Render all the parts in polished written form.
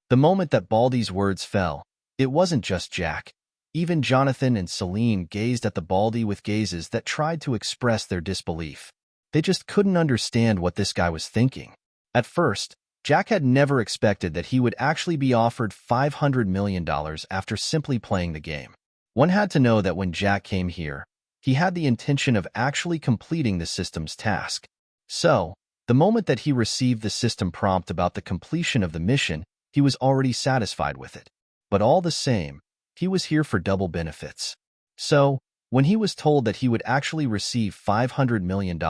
The moment that Baldy's words fell, it wasn't just Jack. Even Jonathan and Celine gazed at the Baldy with gazes that tried to express their disbelief. They just couldn't understand what this guy was thinking. At first, Jack had never expected that he would actually be offered $500 million after simply playing the game. One had to know that when Jack came here, he had the intention of actually completing the system's task. So, the moment that he received the system prompt about the completion of the mission, he was already satisfied with it. But all the same, he was here for double benefits. So, when he was told that he would actually receive $500 million,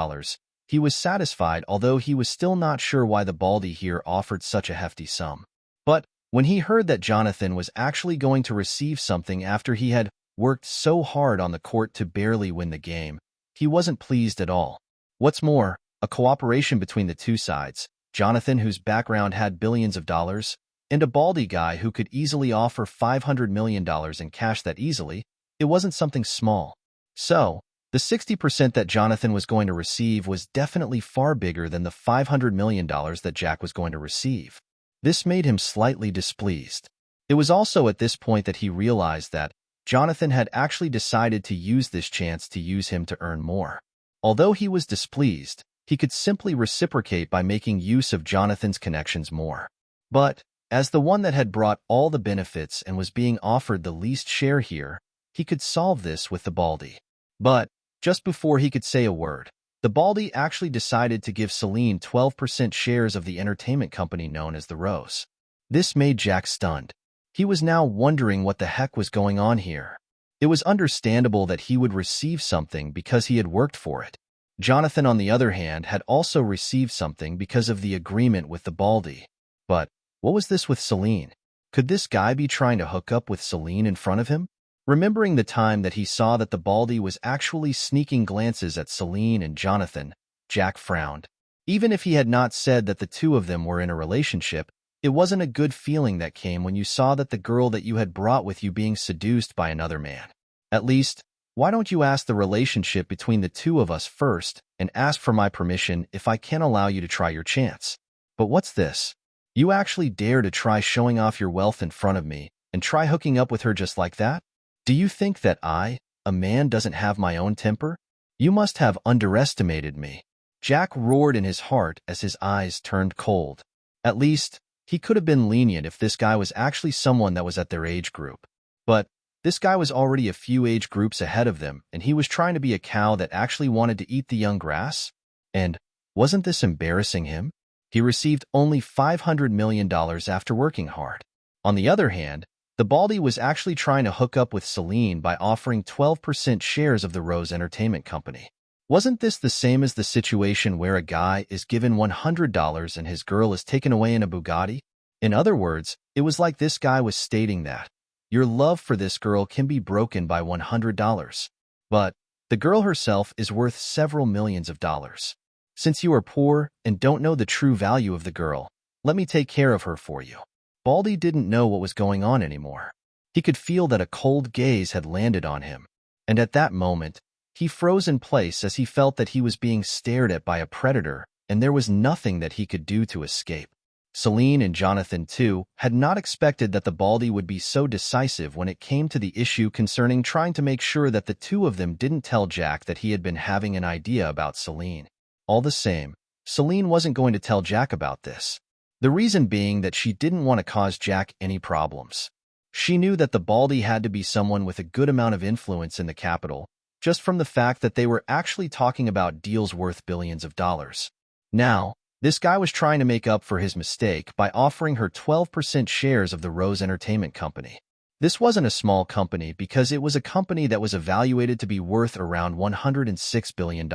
he was satisfied, although he was still not sure why the Baldy here offered such a hefty sum. But when he heard that Jonathan was actually going to receive something after he had worked so hard on the court to barely win the game, he wasn't pleased at all. What's more, a cooperation between the two sides, Jonathan, whose background had billions of dollars, and a Baldy guy who could easily offer $500 million in cash that easily, it wasn't something small. So, the 60% that Jonathan was going to receive was definitely far bigger than the $500 million that Jack was going to receive. This made him slightly displeased. It was also at this point that he realized that Jonathan had actually decided to use this chance to use him to earn more. Although he was displeased, he could simply reciprocate by making use of Jonathan's connections more. But, as the one that had brought all the benefits and was being offered the least share here, he could solve this with the Baldy. But, just before he could say a word, the Baldy actually decided to give Celine 12% shares of the entertainment company known as the Rose. This made Jack stunned. He was now wondering what the heck was going on here. It was understandable that he would receive something because he had worked for it. Jonathan, on the other hand, had also received something because of the agreement with the Baldy. But what was this with Celine? Could this guy be trying to hook up with Celine in front of him? Remembering the time that he saw that the Baldy was actually sneaking glances at Celine and Jonathan, Jack frowned. Even if he had not said that the two of them were in a relationship, it wasn't a good feeling that came when you saw that the girl that you had brought with you being seduced by another man. At least, why don't you ask the relationship between the two of us first and ask for my permission if I can allow you to try your chance? But what's this? You actually dare to try showing off your wealth in front of me and try hooking up with her just like that? Do you think that I, a man, doesn't have my own temper? You must have underestimated me. Jack roared in his heart as his eyes turned cold. At least, he could have been lenient if this guy was actually someone that was at their age group. But this guy was already a few age groups ahead of them, and he was trying to be a cow that actually wanted to eat the young grass? And wasn't this embarrassing him? He received only $500 million after working hard. On the other hand, the Baldy was actually trying to hook up with Celine by offering 12% shares of the Rose Entertainment Company. Wasn't this the same as the situation where a guy is given $100 and his girl is taken away in a Bugatti? In other words, it was like this guy was stating that your love for this girl can be broken by $100. But the girl herself is worth several millions of dollars. Since you are poor and don't know the true value of the girl, let me take care of her for you. Baldy didn't know what was going on anymore. He could feel that a cold gaze had landed on him. And at that moment, he froze in place as he felt that he was being stared at by a predator, and there was nothing that he could do to escape. Celine and Jonathan, too, had not expected that the Baldy would be so decisive when it came to the issue concerning trying to make sure that the two of them didn't tell Jack that he had been having an idea about Celine. All the same, Celine wasn't going to tell Jack about this. The reason being that she didn't want to cause Jack any problems. She knew that the Baldy had to be someone with a good amount of influence in the capital, just from the fact that they were actually talking about deals worth billions of dollars. Now, this guy was trying to make up for his mistake by offering her 12% shares of the Rose Entertainment Company. This wasn't a small company because it was a company that was evaluated to be worth around $106 billion.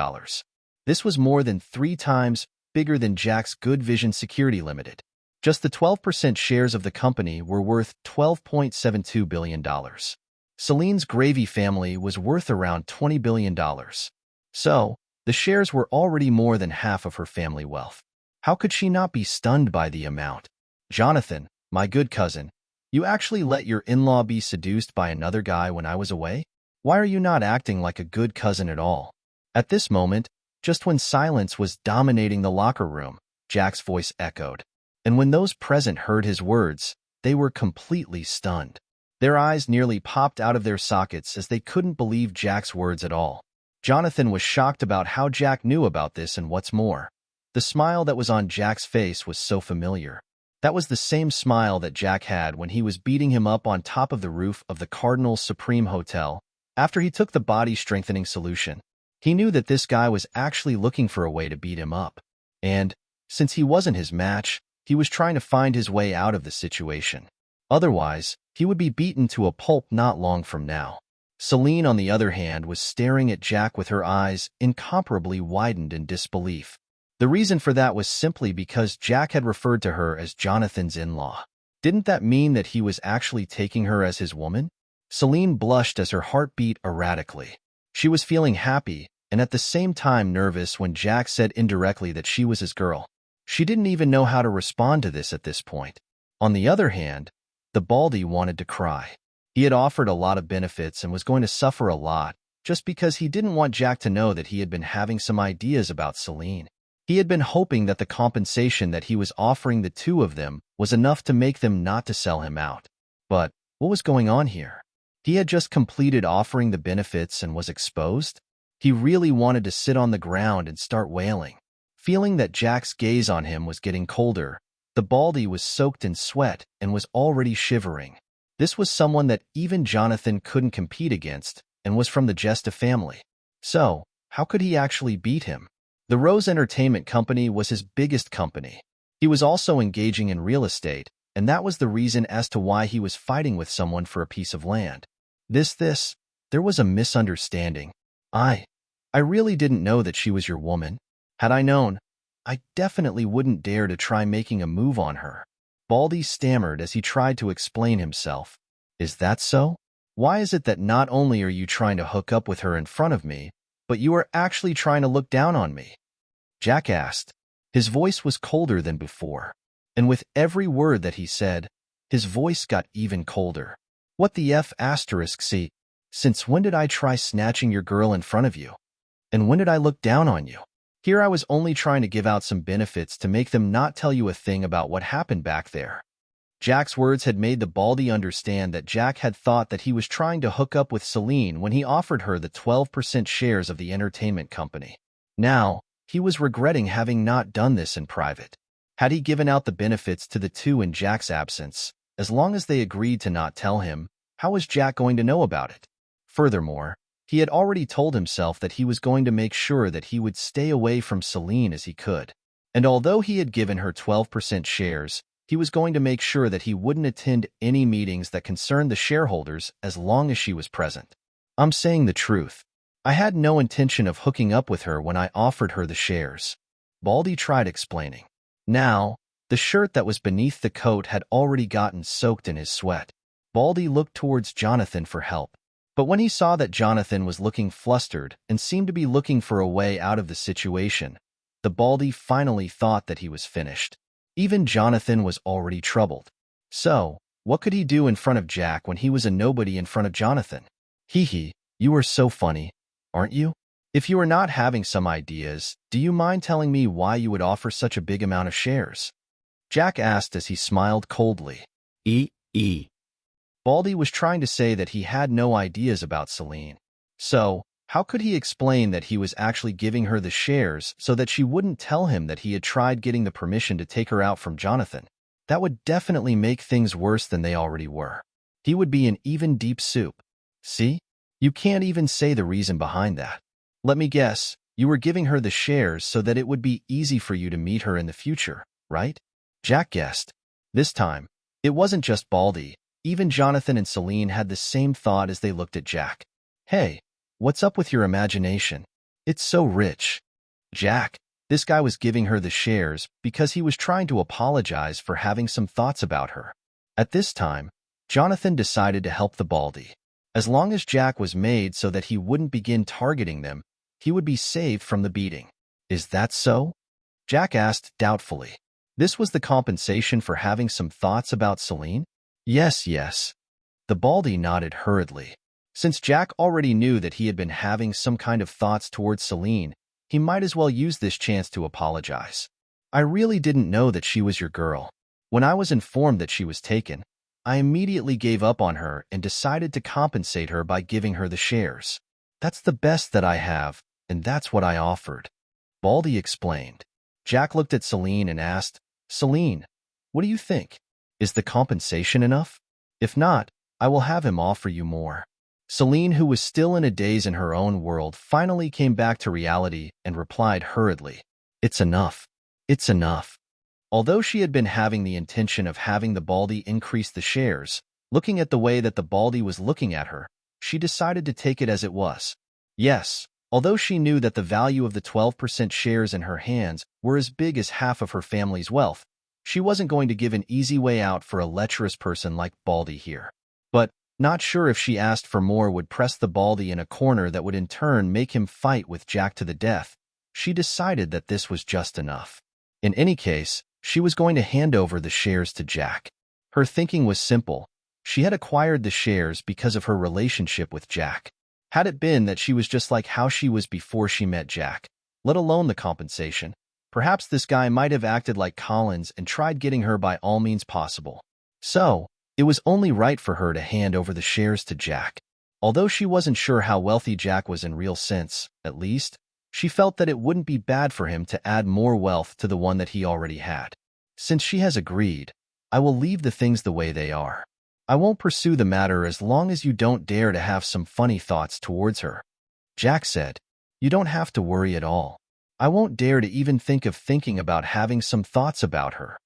This was more than 3 times bigger than Jack's Good Vision Security Limited. Just the 12% shares of the company were worth $12.72 billion. Celine's Gravy family was worth around $20 billion. So, the shares were already more than half of her family wealth. How could she not be stunned by the amount? Jonathan, my good cousin, you actually let your in-law be seduced by another guy when I was away? Why are you not acting like a good cousin at all? At this moment, just when silence was dominating the locker room, Jack's voice echoed. And when those present heard his words, They were completely stunned. Their eyes nearly popped out of their sockets as they couldn't believe Jack's words at all. Jonathan was shocked about how Jack knew about this, and what's more, the smile that was on Jack's face was so familiar. That was the same smile that Jack had when he was beating him up on top of the roof of the Cardinal Supreme Hotel after he took the body-strengthening solution. He knew that this guy was actually looking for a way to beat him up. And, since he wasn't his match, he was trying to find his way out of the situation. Otherwise, he would be beaten to a pulp not long from now. Celine, on the other hand, was staring at Jack with her eyes incomparably widened in disbelief. The reason for that was simply because Jack had referred to her as Jonathan's in-law. Didn't that mean that he was actually taking her as his woman? Celine blushed as her heart beat erratically. She was feeling happy and at the same time nervous when Jack said indirectly that she was his girl. She didn't even know how to respond to this at this point. On the other hand, the Baldy wanted to cry. He had offered a lot of benefits and was going to suffer a lot just because he didn't want Jack to know that he had been having some ideas about Celine. He had been hoping that the compensation that he was offering the two of them was enough to make them not to sell him out. But what was going on here? He had just completed offering the benefits and was exposed? He really wanted to sit on the ground and start wailing. Feeling that Jack's gaze on him was getting colder, the Baldy was soaked in sweat and was already shivering. This was someone that even Jonathan couldn't compete against and was from the Jesta family. So, how could he actually beat him? The Rose Entertainment Company was his biggest company. He was also engaging in real estate, and that was the reason as to why he was fighting with someone for a piece of land. There was a misunderstanding. I really didn't know that she was your woman. Had I known, I definitely wouldn't dare to try making a move on her. Baldy stammered as he tried to explain himself. Is that so? Why is it that not only are you trying to hook up with her in front of me, but you are actually trying to look down on me? Jack asked. His voice was colder than before, and with every word that he said, his voice got even colder. What the F***? Since when did I try snatching your girl in front of you? And when did I look down on you? Here I was only trying to give out some benefits to make them not tell you a thing about what happened back there. Jack's words had made the Baldy understand that Jack had thought that he was trying to hook up with Celine when he offered her the 12% shares of the entertainment company. Now, he was regretting having not done this in private. Had he given out the benefits to the two in Jack's absence, as long as they agreed to not tell him, how was Jack going to know about it? Furthermore, he had already told himself that he was going to make sure that he would stay away from Celine as he could. And although he had given her 12% shares, he was going to make sure that he wouldn't attend any meetings that concerned the shareholders as long as she was present. I'm saying the truth. I had no intention of hooking up with her when I offered her the shares. Baldy tried explaining. Now, the shirt that was beneath the coat had already gotten soaked in his sweat. Baldy looked towards Jonathan for help. But when he saw that Jonathan was looking flustered and seemed to be looking for a way out of the situation, the Baldy finally thought that he was finished. Even Jonathan was already troubled. So, what could he do in front of Jack when he was a nobody in front of Jonathan? Hee, you are so funny, aren't you? If you are not having some ideas, do you mind telling me why you would offer such a big amount of shares? Jack asked as he smiled coldly. Baldy was trying to say that he had no ideas about Celine. So, how could he explain that he was actually giving her the shares so that she wouldn't tell him that he had tried getting the permission to take her out from Jonathan? That would definitely make things worse than they already were. He would be in even deep soup. See? You can't even say the reason behind that. Let me guess, you were giving her the shares so that it would be easy for you to meet her in the future, right? Jack guessed. This time, it wasn't just Baldy. Even Jonathan and Celine had the same thought as they looked at Jack. Hey, what's up with your imagination? It's so rich. Jack, this guy was giving her the shares because he was trying to apologize for having some thoughts about her. At this time, Jonathan decided to help the Baldy. As long as Jack was made so that he wouldn't begin targeting them, he would be saved from the beating. Is that so? Jack asked doubtfully. This was the compensation for having some thoughts about Celine? Yes. The Baldy nodded hurriedly. Since Jack already knew that he had been having some kind of thoughts towards Celine, he might as well use this chance to apologize. I really didn't know that she was your girl. When I was informed that she was taken, I immediately gave up on her and decided to compensate her by giving her the shares. That's the best that I have, and that's what I offered. Baldy explained. Jack looked at Celine and asked, Celine, what do you think? Is the compensation enough? If not, I will have him offer you more. Celine, who was still in a daze in her own world, finally came back to reality and replied hurriedly, It's enough. It's enough. Although she had been having the intention of having the Baldy increase the shares, looking at the way that the Baldy was looking at her, she decided to take it as it was. Yes, although she knew that the value of the 12% shares in her hands were as big as half of her family's wealth, she wasn't going to give an easy way out for a lecherous person like Baldy here. But, not sure if she asked for more would press the Baldy in a corner that would in turn make him fight with Jack to the death, she decided that this was just enough. In any case, she was going to hand over the shares to Jack. Her thinking was simple. She had acquired the shares because of her relationship with Jack. Had it been that she was just like how she was before she met Jack, let alone the compensation, perhaps this guy might have acted like Collins and tried getting her by all means possible. So, it was only right for her to hand over the shares to Jack. Although she wasn't sure how wealthy Jack was in real sense, at least, she felt that it wouldn't be bad for him to add more wealth to the one that he already had. Since she has agreed, I will leave the things the way they are. I won't pursue the matter as long as you don't dare to have some funny thoughts towards her. Jack said, You don't have to worry at all. I won't dare to even think of thinking about having some thoughts about her.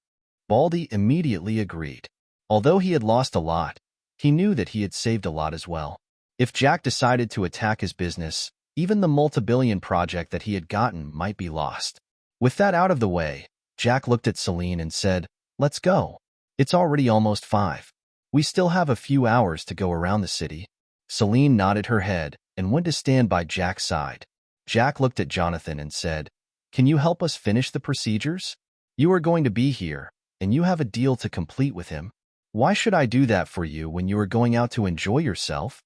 Baldy immediately agreed. Although he had lost a lot, he knew that he had saved a lot as well. If Jack decided to attack his business, even the multi-billion project that he had gotten might be lost. With that out of the way, Jack looked at Celine and said, Let's go. It's already almost 5. We still have a few hours to go around the city. Celine nodded her head and went to stand by Jack's side. Jack looked at Jonathan and said, Can you help us finish the procedures? You are going to be here, and you have a deal to complete with him. Why should I do that for you when you are going out to enjoy yourself?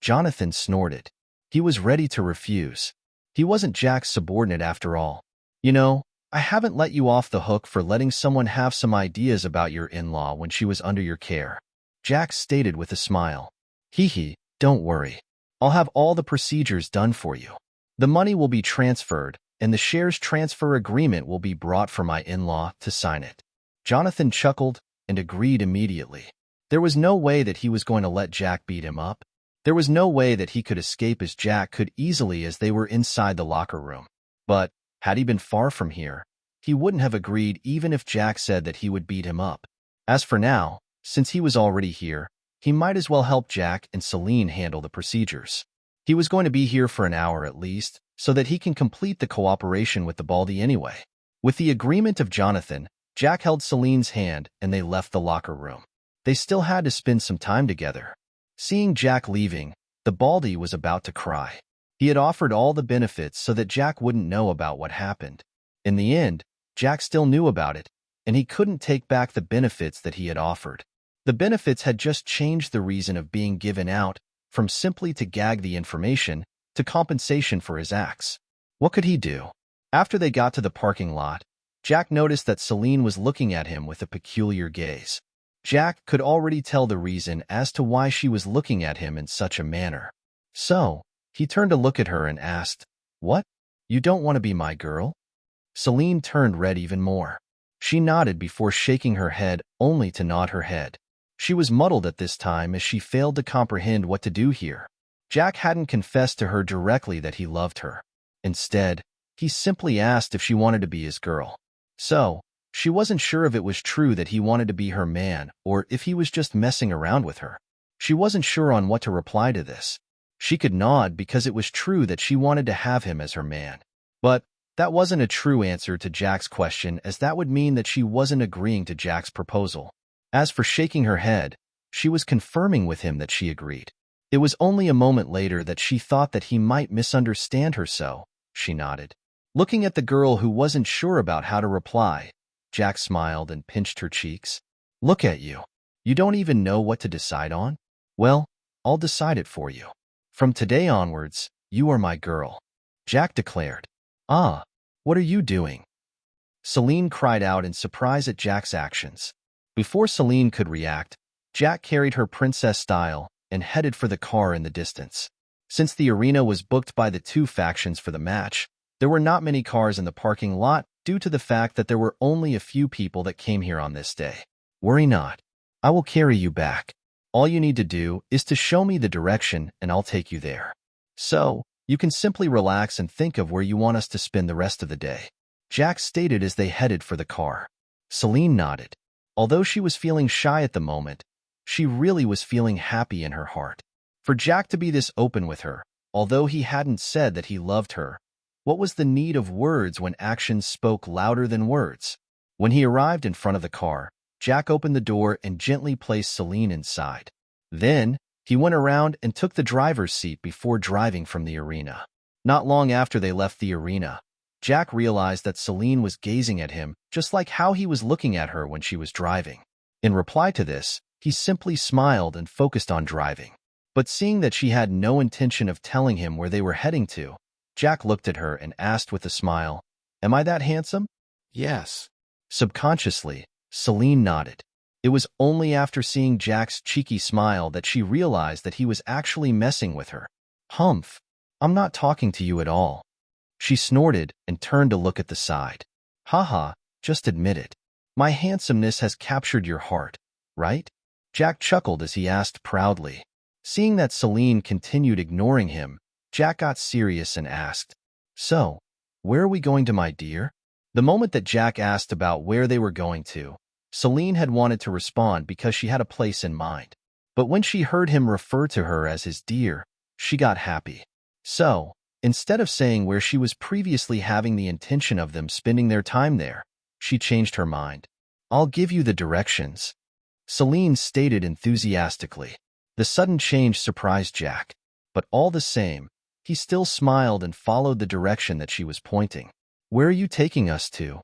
Jonathan snorted. He was ready to refuse. He wasn't Jack's subordinate after all. You know, I haven't let you off the hook for letting someone have some ideas about your in-law when she was under your care. Jack stated with a smile. Hee, don't worry. I'll have all the procedures done for you. The money will be transferred, and the shares transfer agreement will be brought for my in-law to sign it. Jonathan chuckled and agreed immediately. There was no way that he was going to let Jack beat him up. There was no way that he could escape as Jack could easily as they were inside the locker room. But, had he been far from here, he wouldn't have agreed even if Jack said that he would beat him up. As for now, since he was already here, he might as well help Jack and Celine handle the procedures. He was going to be here for an hour at least, so that he can complete the cooperation with the Baldy anyway. With the agreement of Jonathan, Jack held Celine's hand and they left the locker room. They still had to spend some time together. Seeing Jack leaving, the Baldy was about to cry. He had offered all the benefits so that Jack wouldn't know about what happened. In the end, Jack still knew about it, and he couldn't take back the benefits that he had offered. The benefits had just changed the reason of being given out, from simply to gag the information, to compensation for his acts. What could he do? After they got to the parking lot, Jack noticed that Celine was looking at him with a peculiar gaze. Jack could already tell the reason as to why she was looking at him in such a manner. So, he turned to look at her and asked, What? You don't want to be my girl? Celine turned red even more. She nodded before shaking her head, only to nod her head. She was muddled at this time as she failed to comprehend what to do here. Jack hadn't confessed to her directly that he loved her. Instead, he simply asked if she wanted to be his girl. So, she wasn't sure if it was true that he wanted to be her man or if he was just messing around with her. She wasn't sure on what to reply to this. She could nod because it was true that she wanted to have him as her man. But that wasn't a true answer to Jack's question, as that would mean that she wasn't agreeing to Jack's proposal. As for shaking her head, she was confirming with him that she agreed. It was only a moment later that she thought that he might misunderstand her, so she nodded. Looking at the girl who wasn't sure about how to reply, Jack smiled and pinched her cheeks. Look at you. You don't even know what to decide on? Well, I'll decide it for you. From today onwards, you are my girl, Jack declared. Ah, what are you doing? Celine cried out in surprise at Jack's actions. Before Celine could react, Jack carried her princess style and headed for the car in the distance. Since the arena was booked by the two factions for the match, there were not many cars in the parking lot due to the fact that there were only a few people that came here on this day. Worry not. I will carry you back. All you need to do is to show me the direction and I'll take you there. So, you can simply relax and think of where you want us to spend the rest of the day. Jack stated as they headed for the car. Celine nodded. Although she was feeling shy at the moment, she really was feeling happy in her heart. For Jack to be this open with her, although he hadn't said that he loved her, what was the need of words when actions spoke louder than words? When he arrived in front of the car, Jack opened the door and gently placed Celine inside. Then, he went around and took the driver's seat before driving from the arena. Not long after they left the arena, Jack realized that Celine was gazing at him just like how he was looking at her when she was driving. In reply to this, he simply smiled and focused on driving. But seeing that she had no intention of telling him where they were heading to, Jack looked at her and asked with a smile, "Am I that handsome?" Yes. Subconsciously, Celine nodded. It was only after seeing Jack's cheeky smile that she realized that he was actually messing with her. Humph, I'm not talking to you at all. She snorted and turned to look at the side. Haha, just admit it. My handsomeness has captured your heart, right? Jack chuckled as he asked proudly. Seeing that Celine continued ignoring him, Jack got serious and asked, "So, where are we going to, my dear?" The moment that Jack asked about where they were going to, Celine had wanted to respond because she had a place in mind. But when she heard him refer to her as his dear, she got happy. So, instead of saying where she was previously having the intention of them spending their time there, she changed her mind. "I'll give you the directions," Celine stated enthusiastically. The sudden change surprised Jack, but all the same, he still smiled and followed the direction that she was pointing. "Where are you taking us to?"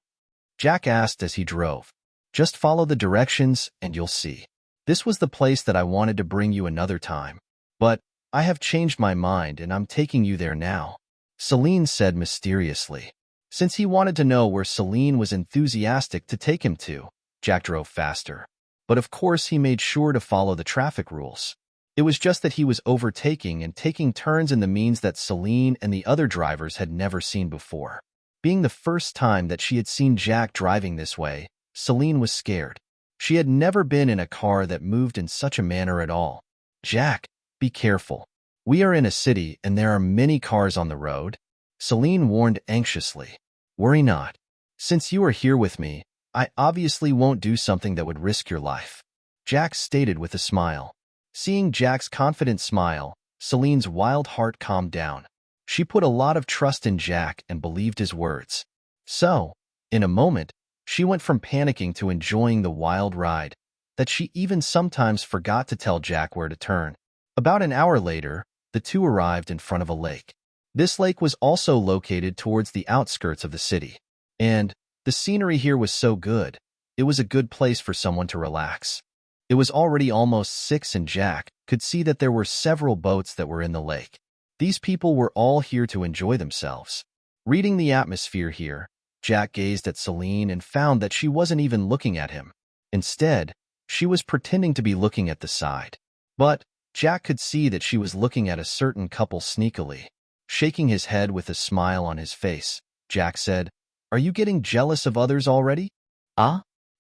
Jack asked as he drove. "Just follow the directions and you'll see. This was the place that I wanted to bring you another time, but I have changed my mind and I'm taking you there now," Celine said mysteriously. Since he wanted to know where Celine was enthusiastic to take him to, Jack drove faster. But of course he made sure to follow the traffic rules. It was just that he was overtaking and taking turns in the means that Celine and the other drivers had never seen before. Being the first time that she had seen Jack driving this way, Celine was scared. She had never been in a car that moved in such a manner at all. "Jack, be careful. We are in a city and there are many cars on the road," Celine warned anxiously. "Worry not. Since you are here with me, I obviously won't do something that would risk your life," Jack stated with a smile. Seeing Jack's confident smile, Celine's wild heart calmed down. She put a lot of trust in Jack and believed his words. So, in a moment, she went from panicking to enjoying the wild ride, that she even sometimes forgot to tell Jack where to turn. About an hour later, the two arrived in front of a lake. This lake was also located towards the outskirts of the city. And the scenery here was so good, it was a good place for someone to relax. It was already almost 6 and Jack could see that there were several boats that were in the lake. These people were all here to enjoy themselves. Reading the atmosphere here, Jack gazed at Celine and found that she wasn't even looking at him. Instead, she was pretending to be looking at the side. But Jack could see that she was looking at a certain couple sneakily. Shaking his head with a smile on his face, Jack said, "Are you getting jealous of others already?"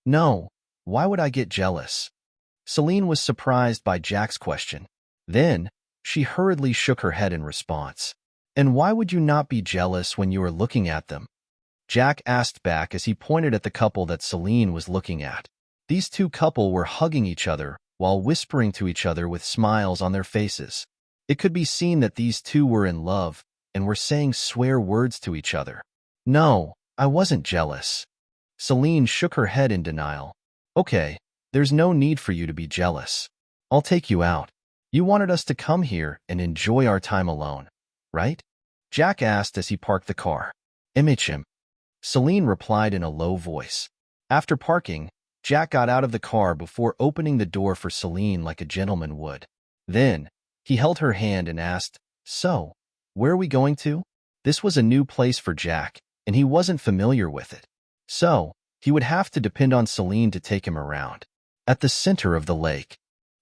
No. Why would I get jealous?" Celine was surprised by Jack's question. Then, she hurriedly shook her head in response. "And why would you not be jealous when you are looking at them?" Jack asked back as he pointed at the couple that Celine was looking at. These two couple were hugging each other while whispering to each other with smiles on their faces. It could be seen that these two were in love and were saying swear words to each other. "No, I wasn't jealous." Celine shook her head in denial. "Okay, there's no need for you to be jealous. I'll take you out. You wanted us to come here and enjoy our time alone, right?" Jack asked as he parked the car. "Him," Celine replied in a low voice. After parking, Jack got out of the car before opening the door for Celine like a gentleman would. Then, he held her hand and asked, "So, where are we going to?" This was a new place for Jack, and he wasn't familiar with it. So, he would have to depend on Celine to take him around. At the center of the lake,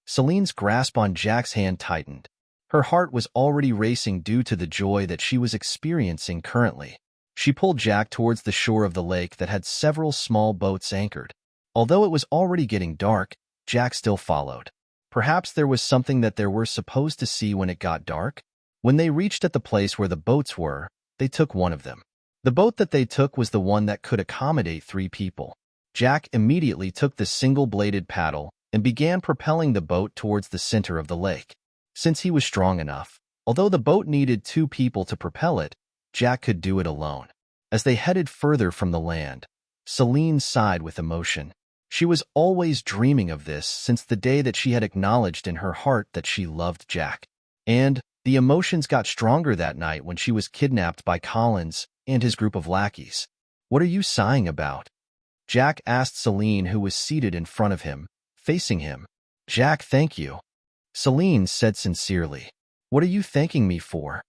Celine's grasp on Jack's hand tightened. Her heart was already racing due to the joy that she was experiencing currently. She pulled Jack towards the shore of the lake that had several small boats anchored. Although it was already getting dark, Jack still followed. Perhaps there was something that they were supposed to see when it got dark? When they reached at the place where the boats were, they took one of them. The boat that they took was the one that could accommodate 3 people. Jack immediately took the single-bladed paddle and began propelling the boat towards the center of the lake. Since he was strong enough, although the boat needed 2 people to propel it, Jack could do it alone. As they headed further from the land, Celine sighed with emotion. She was always dreaming of this since the day that she had acknowledged in her heart that she loved Jack. And the emotions got stronger that night when she was kidnapped by Collins and his group of lackeys. "What are you sighing about?" Jack asked Celine, who was seated in front of him, facing him. "Jack, thank you," Celine said sincerely. "What are you thanking me for?"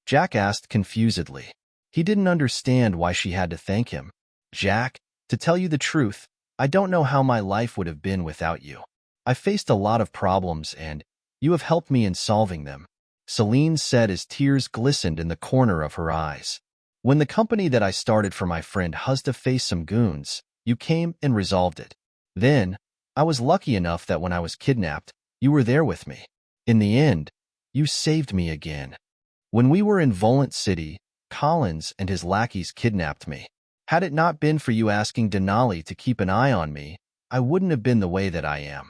Jack asked confusedly. He didn't understand why she had to thank him. "Jack, to tell you the truth, I don't know how my life would have been without you. I faced a lot of problems and you have helped me in solving them," Celine said as tears glistened in the corner of her eyes. "When the company that I started for my friend Huzda faced some goons, you came and resolved it. Then, I was lucky enough that when I was kidnapped, you were there with me. In the end, you saved me again. When we were in Volant City, Collins and his lackeys kidnapped me. Had it not been for you asking Denali to keep an eye on me, I wouldn't have been the way that I am,"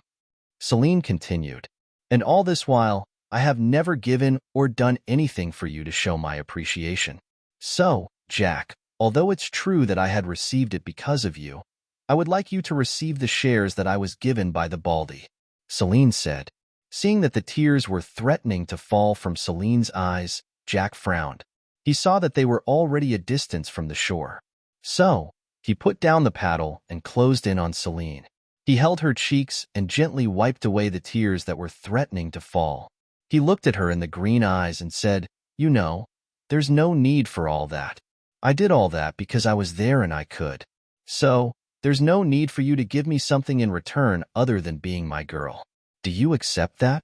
Celine continued. "And all this while, I have never given or done anything for you to show my appreciation. So, Jack, although it's true that I had received it because of you, I would like you to receive the shares that I was given by the Baldy," Celine said. Seeing that the tears were threatening to fall from Celine's eyes, Jack frowned. He saw that they were already a distance from the shore. So, he put down the paddle and closed in on Celine. He held her cheeks and gently wiped away the tears that were threatening to fall. He looked at her in the green eyes and said, "You know, there's no need for all that. I did all that because I was there and I could. So, there's no need for you to give me something in return other than being my girl. Do you accept that?"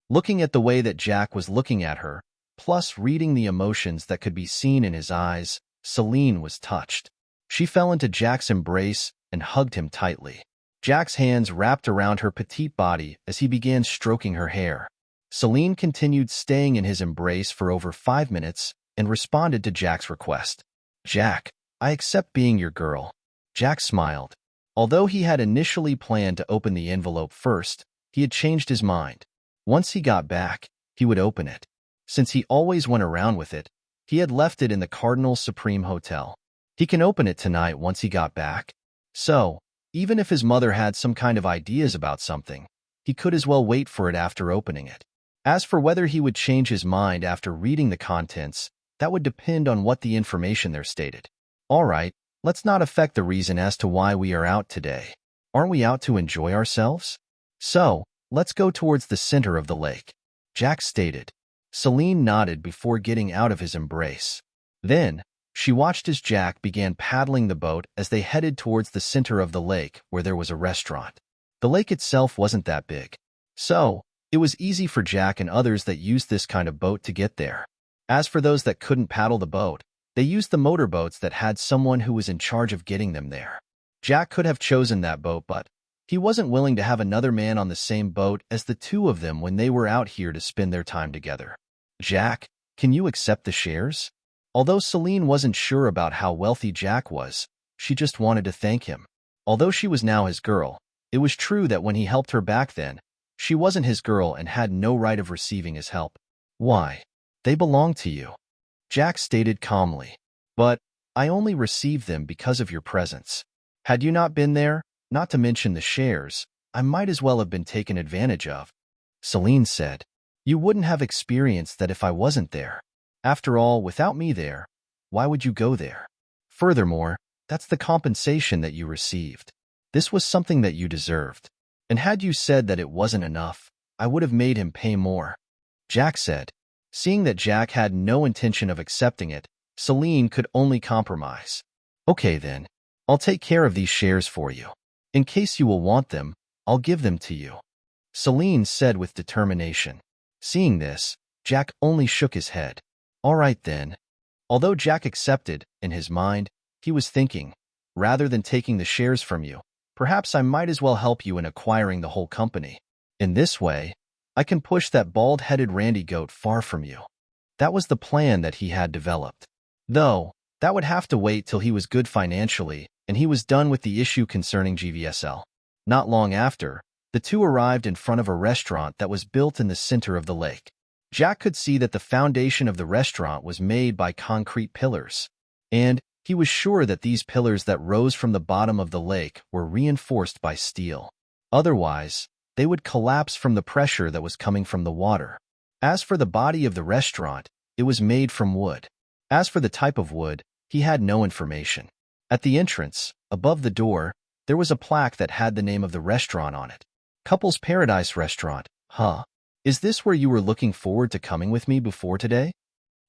Looking at the way that Jack was looking at her, plus reading the emotions that could be seen in his eyes, Celine was touched. She fell into Jack's embrace and hugged him tightly. Jack's hands wrapped around her petite body as he began stroking her hair. Celine continued staying in his embrace for over 5 minutes and responded to Jack's request. "Jack, I accept being your girl." Jack smiled. Although he had initially planned to open the envelope first, he had changed his mind. Once he got back, he would open it. Since he always went around with it, he had left it in the Cardinal Supreme Hotel. He can open it tonight once he got back. So, even if his mother had some kind of ideas about something, he could as well wait for it after opening it. As for whether he would change his mind after reading the contents, that would depend on what the information there stated. All right, let's not affect the reason as to why we are out today. Aren't we out to enjoy ourselves? So, let's go towards the center of the lake, Jack stated. Celine nodded before getting out of his embrace. Then, she watched as Jack began paddling the boat as they headed towards the center of the lake where there was a restaurant. The lake itself wasn't that big, so it was easy for Jack and others that used this kind of boat to get there. As for those that couldn't paddle the boat, they used the motorboats that had someone who was in charge of getting them there. Jack could have chosen that boat, but he wasn't willing to have another man on the same boat as the 2 of them when they were out here to spend their time together. "Jack, can you accept the shares?" Although Celine wasn't sure about how wealthy Jack was, she just wanted to thank him. Although she was now his girl, it was true that when he helped her back then, she wasn't his girl and had no right of receiving his help. "Why? They belong to you," Jack stated calmly. "But I only received them because of your presence. Had you not been there, not to mention the shares, I might as well have been taken advantage of," Celine said. "You wouldn't have experienced that if I wasn't there. After all, without me there, why would you go there? Furthermore, that's the compensation that you received. This was something that you deserved. And had you said that it wasn't enough, I would have made him pay more," Jack said. Seeing that Jack had no intention of accepting it, Celine could only compromise. "Okay then, I'll take care of these shares for you. In case you will want them, I'll give them to you," Celine said with determination. Seeing this, Jack only shook his head. "All right then." Although Jack accepted, in his mind, he was thinking, rather than taking the shares from you, perhaps I might as well help you in acquiring the whole company. In this way, I can push that bald-headed Randy goat far from you. That was the plan that he had developed. Though, that would have to wait till he was good financially and he was done with the issue concerning GVSL. Not long after, the two arrived in front of a restaurant that was built in the center of the lake. Jack could see that the foundation of the restaurant was made by concrete pillars, and he was sure that these pillars that rose from the bottom of the lake were reinforced by steel. Otherwise, they would collapse from the pressure that was coming from the water. As for the body of the restaurant, it was made from wood. As for the type of wood, he had no information. At the entrance, above the door, there was a plaque that had the name of the restaurant on it. Couples Paradise Restaurant, huh? Is this where you were looking forward to coming with me before today?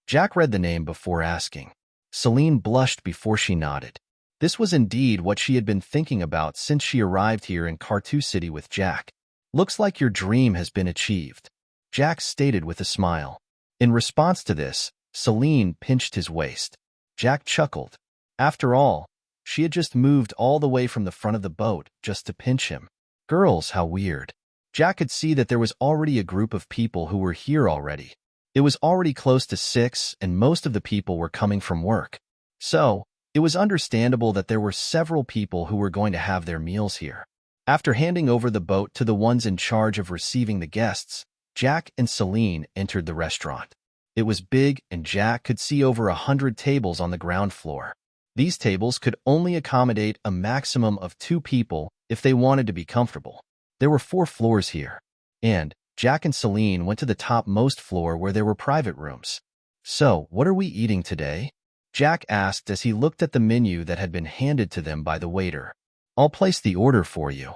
Jack read the name before asking. Celine blushed before she nodded. This was indeed what she had been thinking about since she arrived here in Cartu City with Jack. Looks like your dream has been achieved, Jack stated with a smile. In response to this, Celine pinched his waist. Jack chuckled. After all, she had just moved all the way from the front of the boat just to pinch him. Girls, how weird. Jack could see that there was already a group of people who were here already. It was already close to 6, and most of the people were coming from work. So, it was understandable that there were several people who were going to have their meals here. After handing over the boat to the ones in charge of receiving the guests, Jack and Celine entered the restaurant. It was big, and Jack could see over 100 tables on the ground floor. These tables could only accommodate a maximum of 2 people if they wanted to be comfortable. There were 4 floors here, and Jack and Celine went to the topmost floor where there were private rooms. "So, what are we eating today?" Jack asked as he looked at the menu that had been handed to them by the waiter. "I'll place the order for you,"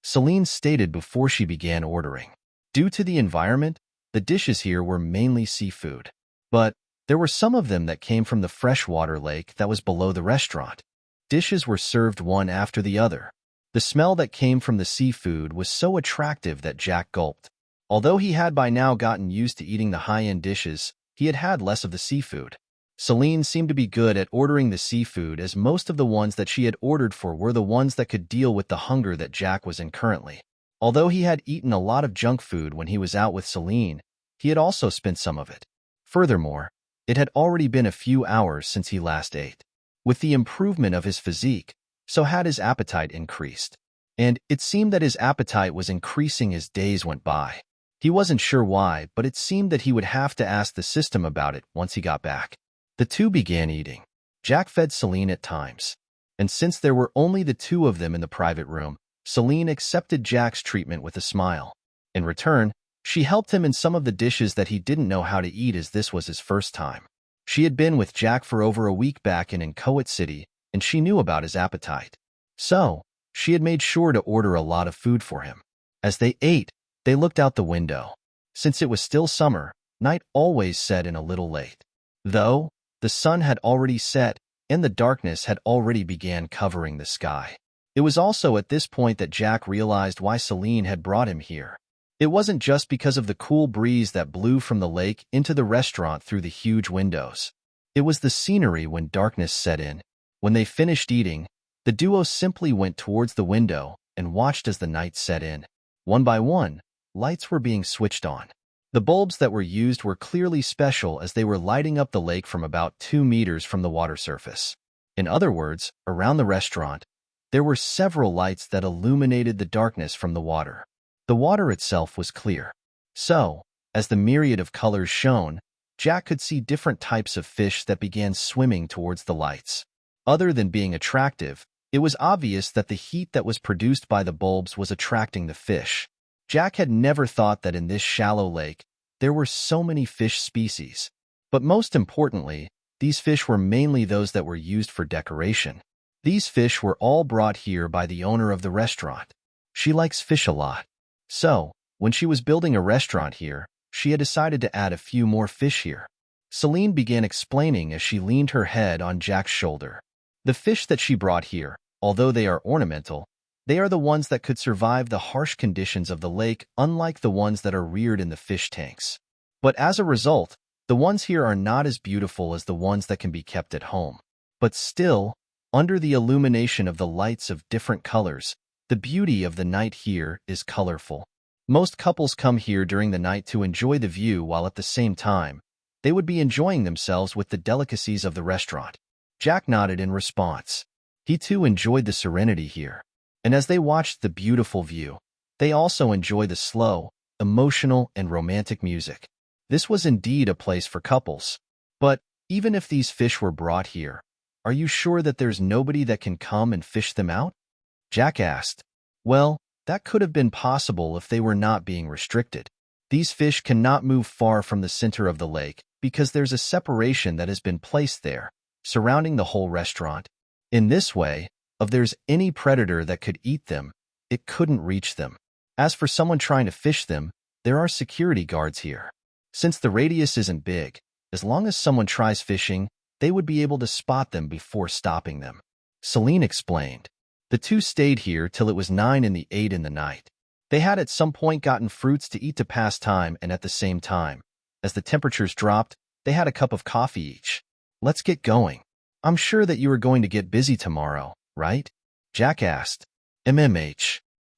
Celine stated before she began ordering. Due to the environment, the dishes here were mainly seafood. But there were some of them that came from the freshwater lake that was below the restaurant. Dishes were served one after the other. The smell that came from the seafood was so attractive that Jack gulped. Although he had by now gotten used to eating the high-end dishes, he had had less of the seafood. Celine seemed to be good at ordering the seafood, as most of the ones that she had ordered for were the ones that could deal with the hunger that Jack was in currently. Although he had eaten a lot of junk food when he was out with Celine, he had also spent some of it. Furthermore, it had already been a few hours since he last ate. With the improvement of his physique, so had his appetite increased. And it seemed that his appetite was increasing as days went by. He wasn't sure why, but it seemed that he would have to ask the system about it once he got back. The two began eating. Jack fed Celine at times. And since there were only the 2 of them in the private room, Celine accepted Jack's treatment with a smile. In return, she helped him in some of the dishes that he didn't know how to eat, as this was his first time. She had been with Jack for over a week back in Inchoate City, and she knew about his appetite. So, she had made sure to order a lot of food for him. As they ate, they looked out the window. Since it was still summer, night always set in a little late. Though, the sun had already set, and the darkness had already began covering the sky. It was also at this point that Jack realized why Celine had brought him here. It wasn't just because of the cool breeze that blew from the lake into the restaurant through the huge windows. It was the scenery when darkness set in. When they finished eating, the duo simply went towards the window and watched as the night set in. One by one, lights were being switched on. The bulbs that were used were clearly special, as they were lighting up the lake from about 2 meters from the water surface. In other words, around the restaurant, there were several lights that illuminated the darkness from the water. The water itself was clear. So, as the myriad of colors shone, Jack could see different types of fish that began swimming towards the lights. Other than being attractive, it was obvious that the heat that was produced by the bulbs was attracting the fish. Jack had never thought that in this shallow lake, there were so many fish species. But most importantly, these fish were mainly those that were used for decoration. These fish were all brought here by the owner of the restaurant. She likes fish a lot. So, when she was building a restaurant here, she had decided to add a few more fish here. Celine began explaining as she leaned her head on Jack's shoulder. The fish that she brought here, although they are ornamental, They are the ones that could survive the harsh conditions of the lake, unlike the ones that are reared in the fish tanks. But as a result, the ones here are not as beautiful as the ones that can be kept at home. But still, under the illumination of the lights of different colors, the beauty of the night here is colorful. Most couples come here during the night to enjoy the view while at the same time, they would be enjoying themselves with the delicacies of the restaurant. Jack nodded in response. He too enjoyed the serenity here. And as they watched the beautiful view, they also enjoy the slow, emotional, and romantic music. This was indeed a place for couples. But even if these fish were brought here, are you sure that there's nobody that can come and fish them out? Jack asked. Well, that could have been possible if they were not being restricted. These fish cannot move far from the center of the lake because there's a separation that has been placed there, surrounding the whole restaurant. In this way, if there's any predator that could eat them, it couldn't reach them. As for someone trying to fish them, there are security guards here. Since the radius isn't big, as long as someone tries fishing, they would be able to spot them before stopping them. Celine explained. The two stayed here till it was 9 and 8 in the night. They had at some point gotten fruits to eat to pass time, and at the same time, as the temperatures dropped, they had a cup of coffee each. Let's get going. I'm sure that you are going to get busy tomorrow, right? Jack asked.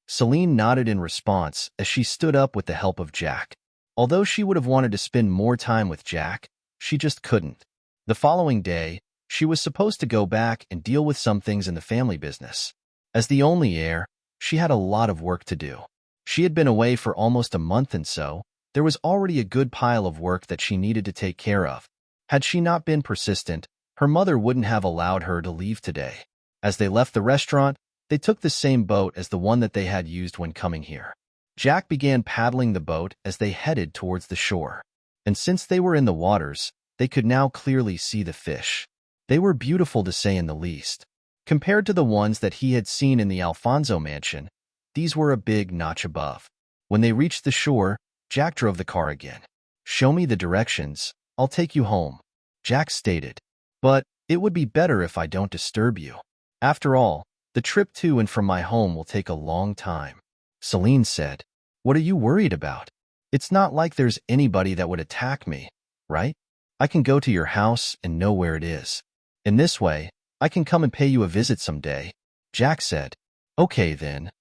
Celine nodded in response as she stood up with the help of Jack. Although she would have wanted to spend more time with Jack, she just couldn't. The following day, she was supposed to go back and deal with some things in the family business. As the only heir, she had a lot of work to do. She had been away for almost a month, and so there was already a good pile of work that she needed to take care of. Had she not been persistent, her mother wouldn't have allowed her to leave today. As they left the restaurant, they took the same boat as the one that they had used when coming here. Jack began paddling the boat as they headed towards the shore. And since they were in the waters, they could now clearly see the fish. They were beautiful to say in the least. Compared to the ones that he had seen in the Alfonso mansion, these were a big notch above. When they reached the shore, Jack drove the car again. Show me the directions, I'll take you home, Jack stated. But it would be better if I don't disturb you. After all, the trip to and from my home will take a long time, Celine said. What are you worried about? It's not like there's anybody that would attack me, right? I can go to your house and know where it is. In this way, I can come and pay you a visit someday, Jack said. Okay then.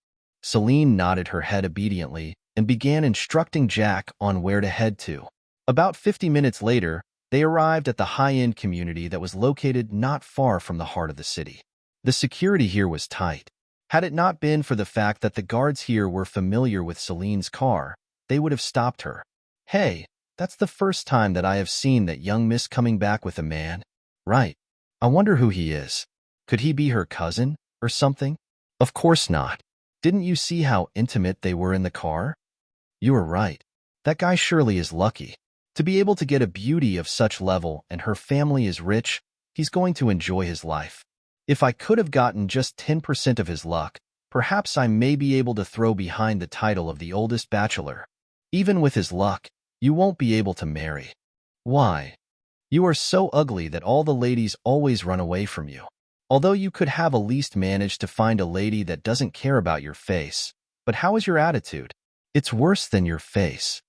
Celine nodded her head obediently and began instructing Jack on where to head to. About 50 minutes later, they arrived at the high-end community that was located not far from the heart of the city. The security here was tight. Had it not been for the fact that the guards here were familiar with Celine's car, they would have stopped her. Hey, that's the first time that I have seen that young miss coming back with a man. Right. I wonder who he is. Could he be her cousin or something? Of course not. Didn't you see how intimate they were in the car? You are right. That guy surely is lucky. To be able to get a beauty of such level and her family is rich, he's going to enjoy his life. If I could have gotten just 10% of his luck, perhaps I may be able to throw behind the title of the oldest bachelor. Even with his luck, you won't be able to marry. Why? You are so ugly that all the ladies always run away from you. Although you could have at least managed to find a lady that doesn't care about your face. But how is your attitude? It's worse than your face.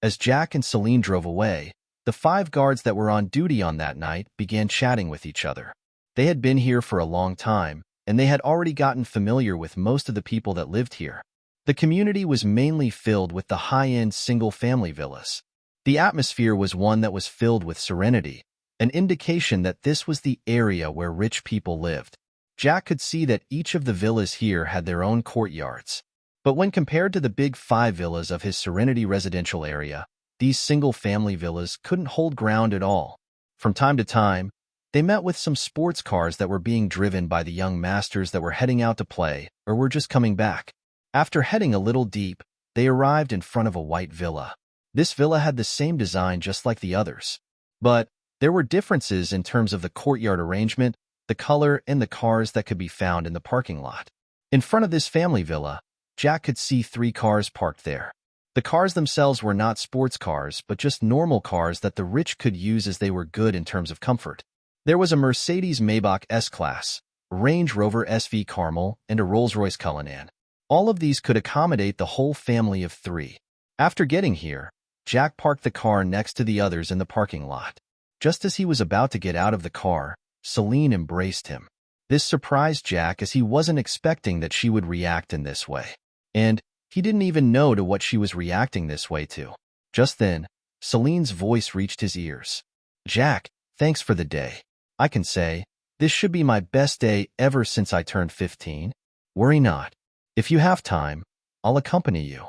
As Jack and Celine drove away, the 5 guards that were on duty on that night began chatting with each other. They had been here for a long time, and they had already gotten familiar with most of the people that lived here. The community was mainly filled with the high-end single-family villas. The atmosphere was one that was filled with serenity, an indication that this was the area where rich people lived. Jack could see that each of the villas here had their own courtyards. But when compared to the big 5 villas of his Serenity residential area, these single-family villas couldn't hold ground at all. From time to time, they met with some sports cars that were being driven by the young masters that were heading out to play or were just coming back. After heading a little deep, they arrived in front of a white villa. This villa had the same design just like the others. But there were differences in terms of the courtyard arrangement, the color, and the cars that could be found in the parking lot. In front of this family villa, Jack could see 3 cars parked there. The cars themselves were not sports cars, but just normal cars that the rich could use as they were good in terms of comfort. There was a Mercedes Maybach S-Class, a Range Rover SV Caramel, and a Rolls-Royce Cullinan. All of these could accommodate the whole family of 3. After getting here, Jack parked the car next to the others in the parking lot. Just as he was about to get out of the car, Celine embraced him. This surprised Jack as he wasn't expecting that she would react in this way. And he didn't even know to what she was reacting this way to. Just then, Celine's voice reached his ears. "Jack, thanks for the day. I can say, this should be my best day ever since I turned 15. Worry not. If you have time, I'll accompany you."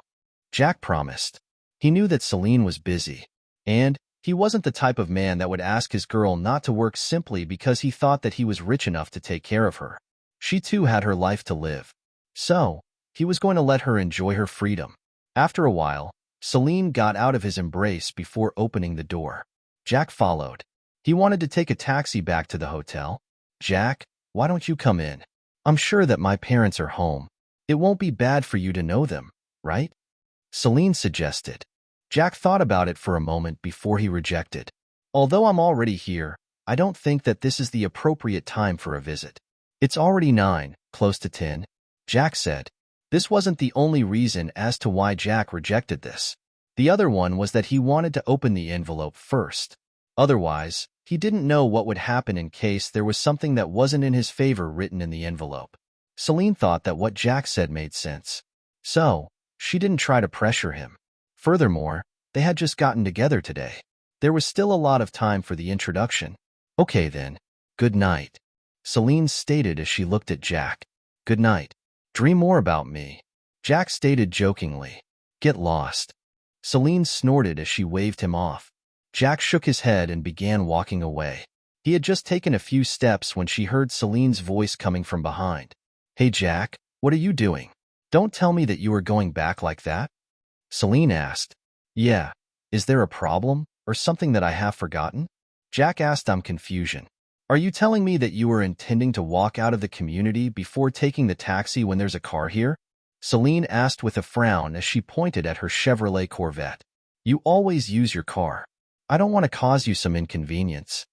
Jack promised. He knew that Celine was busy, and he wasn't the type of man that would ask his girl not to work simply because he thought that he was rich enough to take care of her. She too had her life to live. So, he was going to let her enjoy her freedom. After a while, Celine got out of his embrace before opening the door. Jack followed. He wanted to take a taxi back to the hotel. "Jack, why don't you come in? I'm sure that my parents are home. It won't be bad for you to know them, right?" Celine suggested. Jack thought about it for a moment before he rejected. "Although I'm already here, I don't think that this is the appropriate time for a visit. It's already 9, close to 10, Jack said. This wasn't the only reason as to why Jack rejected this. The other one was that he wanted to open the envelope first. Otherwise, he didn't know what would happen in case there was something that wasn't in his favor written in the envelope. Celine thought that what Jack said made sense. So, she didn't try to pressure him. Furthermore, they had just gotten together today. There was still a lot of time for the introduction. "Okay then, good night," Celine stated as she looked at Jack. "Good night. Dream more about me," Jack stated jokingly. "Get lost." Celine snorted as she waved him off. Jack shook his head and began walking away. He had just taken a few steps when she heard Celine's voice coming from behind. "Hey Jack, what are you doing? Don't tell me that you are going back like that?" Celine asked. "Yeah, is there a problem or something that I have forgotten?" Jack asked in confusion. "Are you telling me that you were intending to walk out of the community before taking the taxi when there's a car here?" Celine asked with a frown as she pointed at her Chevrolet Corvette. "You always use your car. I don't want to cause you some inconvenience."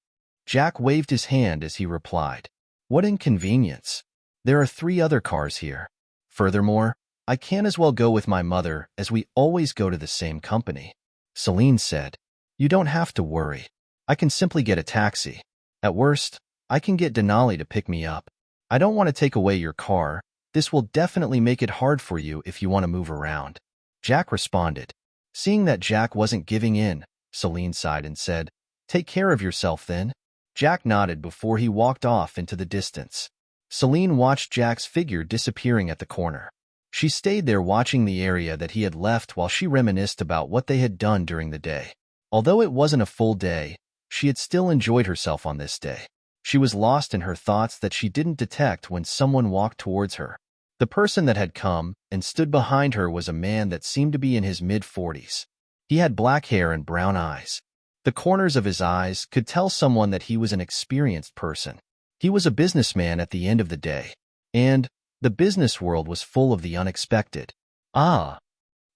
Jack waved his hand as he replied. "What inconvenience? There are 3 other cars here. Furthermore, I can't as well go with my mother as we always go to the same company." Celine said, "You don't have to worry. I can simply get a taxi. At worst, I can get Denali to pick me up. I don't want to take away your car. This will definitely make it hard for you if you want to move around." Jack responded. Seeing that Jack wasn't giving in, Celine sighed and said, "Take care of yourself then." Jack nodded before he walked off into the distance. Celine watched Jack's figure disappearing at the corner. She stayed there watching the area that he had left while she reminisced about what they had done during the day. Although it wasn't a full day, she had still enjoyed herself on this day. She was lost in her thoughts that she didn't detect when someone walked towards her. The person that had come and stood behind her was a man that seemed to be in his mid-40s. He had black hair and brown eyes. The corners of his eyes could tell someone that he was an experienced person. He was a businessman at the end of the day, and the business world was full of the unexpected. "Ah!"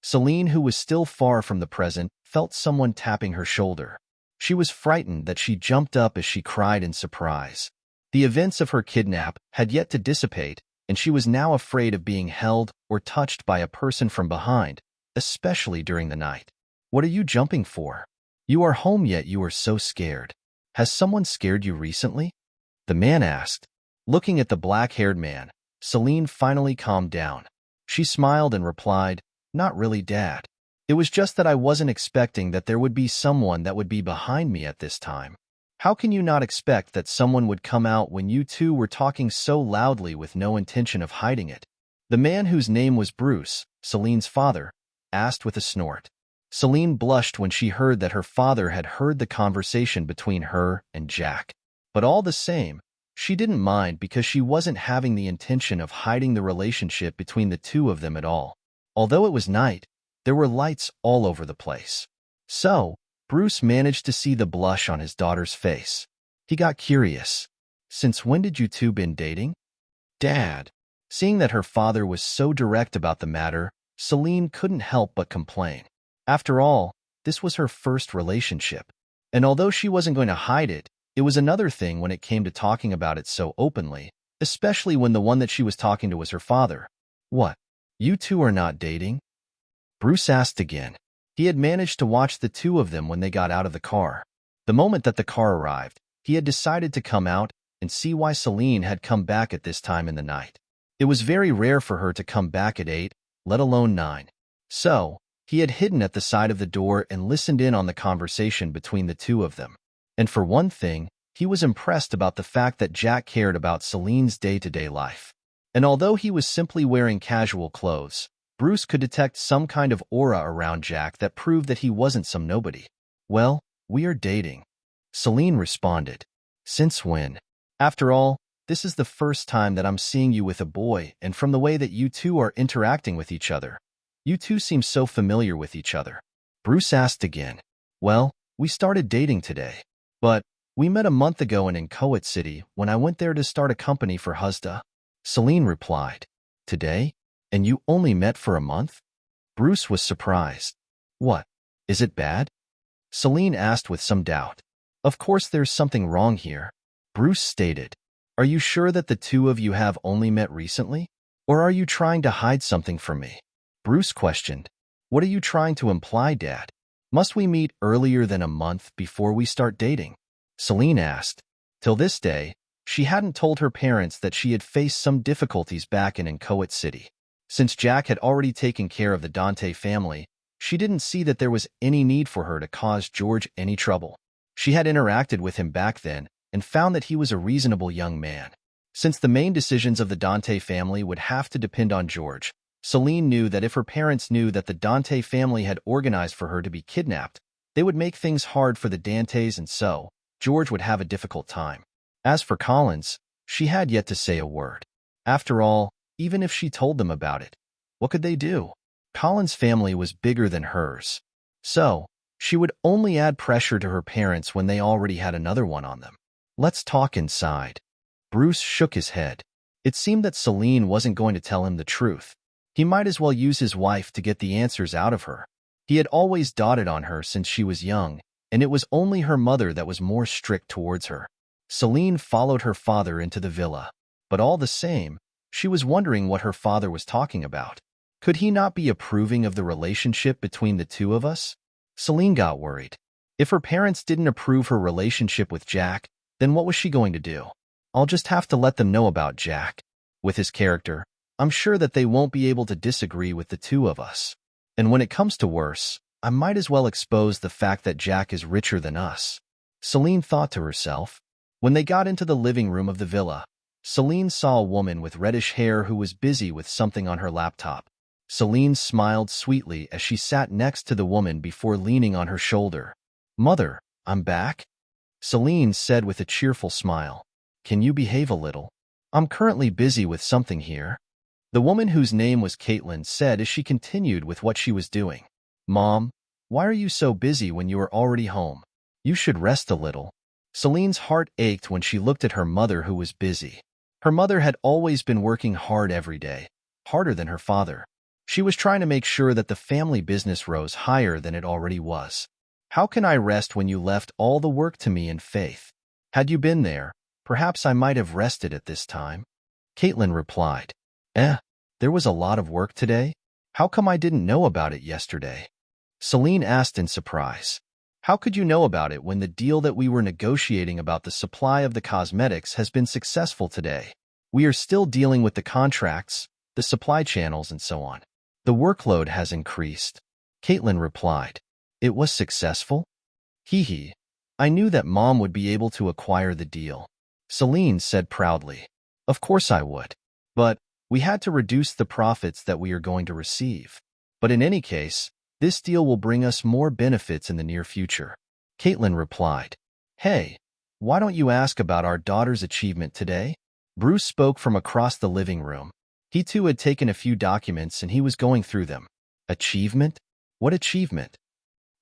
Celine, who was still far from the present, felt someone tapping her shoulder. She was frightened that she jumped up as she cried in surprise. The events of her kidnap had yet to dissipate, and she was now afraid of being held or touched by a person from behind, especially during the night. "What are you jumping for? You are home yet you are so scared. Has someone scared you recently?" the man asked. Looking at the black-haired man, Celine finally calmed down. She smiled and replied, "Not really, Dad. It was just that I wasn't expecting that there would be someone that would be behind me at this time." "How can you not expect that someone would come out when you two were talking so loudly with no intention of hiding it?" The man, whose name was Bruce, Celine's father, asked with a snort. Celine blushed when she heard that her father had heard the conversation between her and Jack. But all the same, she didn't mind because she wasn't having the intention of hiding the relationship between the two of them at all. Although it was night, there were lights all over the place. So, Bruce managed to see the blush on his daughter's face. He got curious. "Since when did you two been dating?" "Dad." Seeing that her father was so direct about the matter, Celine couldn't help but complain. After all, this was her first relationship. And although she wasn't going to hide it, it was another thing when it came to talking about it so openly, especially when the one that she was talking to was her father. "What? You two are not dating? Bruce asked again. He had managed to watch the two of them when they got out of the car. The moment that the car arrived, he had decided to come out and see why Celine had come back at this time in the night. It was very rare for her to come back at 8, let alone 9. So, he had hidden at the side of the door and listened in on the conversation between the two of them. And for one thing, he was impressed about the fact that Jack cared about Celine's day-to-day life. And although he was simply wearing casual clothes, Bruce could detect some kind of aura around Jack that proved that he wasn't some nobody. Well, we are dating, Celine responded. Since when? After all, this is the first time that I'm seeing you with a boy, and from the way that you two are interacting with each other, you two seem so familiar with each other. Bruce asked again. Well, we started dating today. But we met a month ago in Inchoate City when I went there to start a company for Huzda. Celine replied. Today? And you only met for a month? Bruce was surprised. What? Is it bad? Celine asked with some doubt. Of course there's something wrong here, Bruce stated. Are you sure that the two of you have only met recently? Or are you trying to hide something from me? Bruce questioned. What are you trying to imply, Dad? Must we meet earlier than a month before we start dating? Celine asked. Till this day, she hadn't told her parents that she had faced some difficulties back in Inchoate City. Since Jack had already taken care of the Dante family, she didn't see that there was any need for her to cause George any trouble. She had interacted with him back then and found that he was a reasonable young man. Since the main decisions of the Dante family would have to depend on George, Celine knew that if her parents knew that the Dante family had organized for her to be kidnapped, they would make things hard for the Dantes, and so George would have a difficult time. As for Collins, she had yet to say a word. After all, even if she told them about it, what could they do? Collins' family was bigger than hers. So, she would only add pressure to her parents when they already had another one on them. Let's talk inside. Bruce shook his head. It seemed that Celine wasn't going to tell him the truth. He might as well use his wife to get the answers out of her. He had always doted on her since she was young, and it was only her mother that was more strict towards her. Celine followed her father into the villa, but all the same, she was wondering what her father was talking about. Could he not be approving of the relationship between the two of us? Celine got worried. If her parents didn't approve her relationship with Jack, then what was she going to do? I'll just have to let them know about Jack. With his character, I'm sure that they won't be able to disagree with the two of us. And when it comes to worse, I might as well expose the fact that Jack is richer than us. Celine thought to herself. When they got into the living room of the villa, Celine saw a woman with reddish hair who was busy with something on her laptop. Celine smiled sweetly as she sat next to the woman before leaning on her shoulder. Mother, I'm back? Celine said with a cheerful smile. Can you behave a little? I'm currently busy with something here. The woman, whose name was Caitlin, said as she continued with what she was doing. Mom, why are you so busy when you are already home? You should rest a little. Celine's heart ached when she looked at her mother, who was busy. Her mother had always been working hard every day, harder than her father. She was trying to make sure that the family business rose higher than it already was. How can I rest when you left all the work to me in Faith? Had you been there, perhaps I might have rested at this time. Caitlin replied. There was a lot of work today? How come I didn't know about it yesterday? Celine asked in surprise. How could you know about it when the deal that we were negotiating about the supply of the cosmetics has been successful today? We are still dealing with the contracts, the supply channels, and so on. The workload has increased. Caitlin replied. It was successful? Hee. I knew that Mom would be able to acquire the deal. Celine said proudly. Of course I would. But we had to reduce the profits that we are going to receive. But in any case, this deal will bring us more benefits in the near future. Caitlin replied. Hey, why don't you ask about our daughter's achievement today? Bruce spoke from across the living room. He too had taken a few documents and he was going through them. Achievement? What achievement?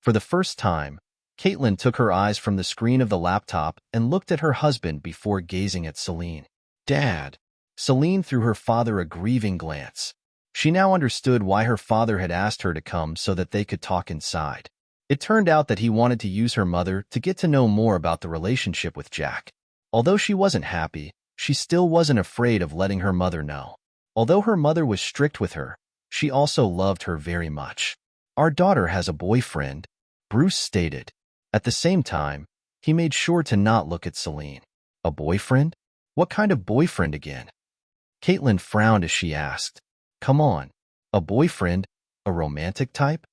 For the first time, Caitlin took her eyes from the screen of the laptop and looked at her husband before gazing at Celine. Dad. Celine threw her father a grieving glance. She now understood why her father had asked her to come so that they could talk inside. It turned out that he wanted to use her mother to get to know more about the relationship with Jack. Although she wasn't happy, she still wasn't afraid of letting her mother know. Although her mother was strict with her, She also loved her very much. Our daughter has a boyfriend, Bruce stated. At the same time, he made sure to not look at Celine. A boyfriend? What kind of boyfriend again? Caitlin frowned as she asked. Come on, a boyfriend? A romantic type?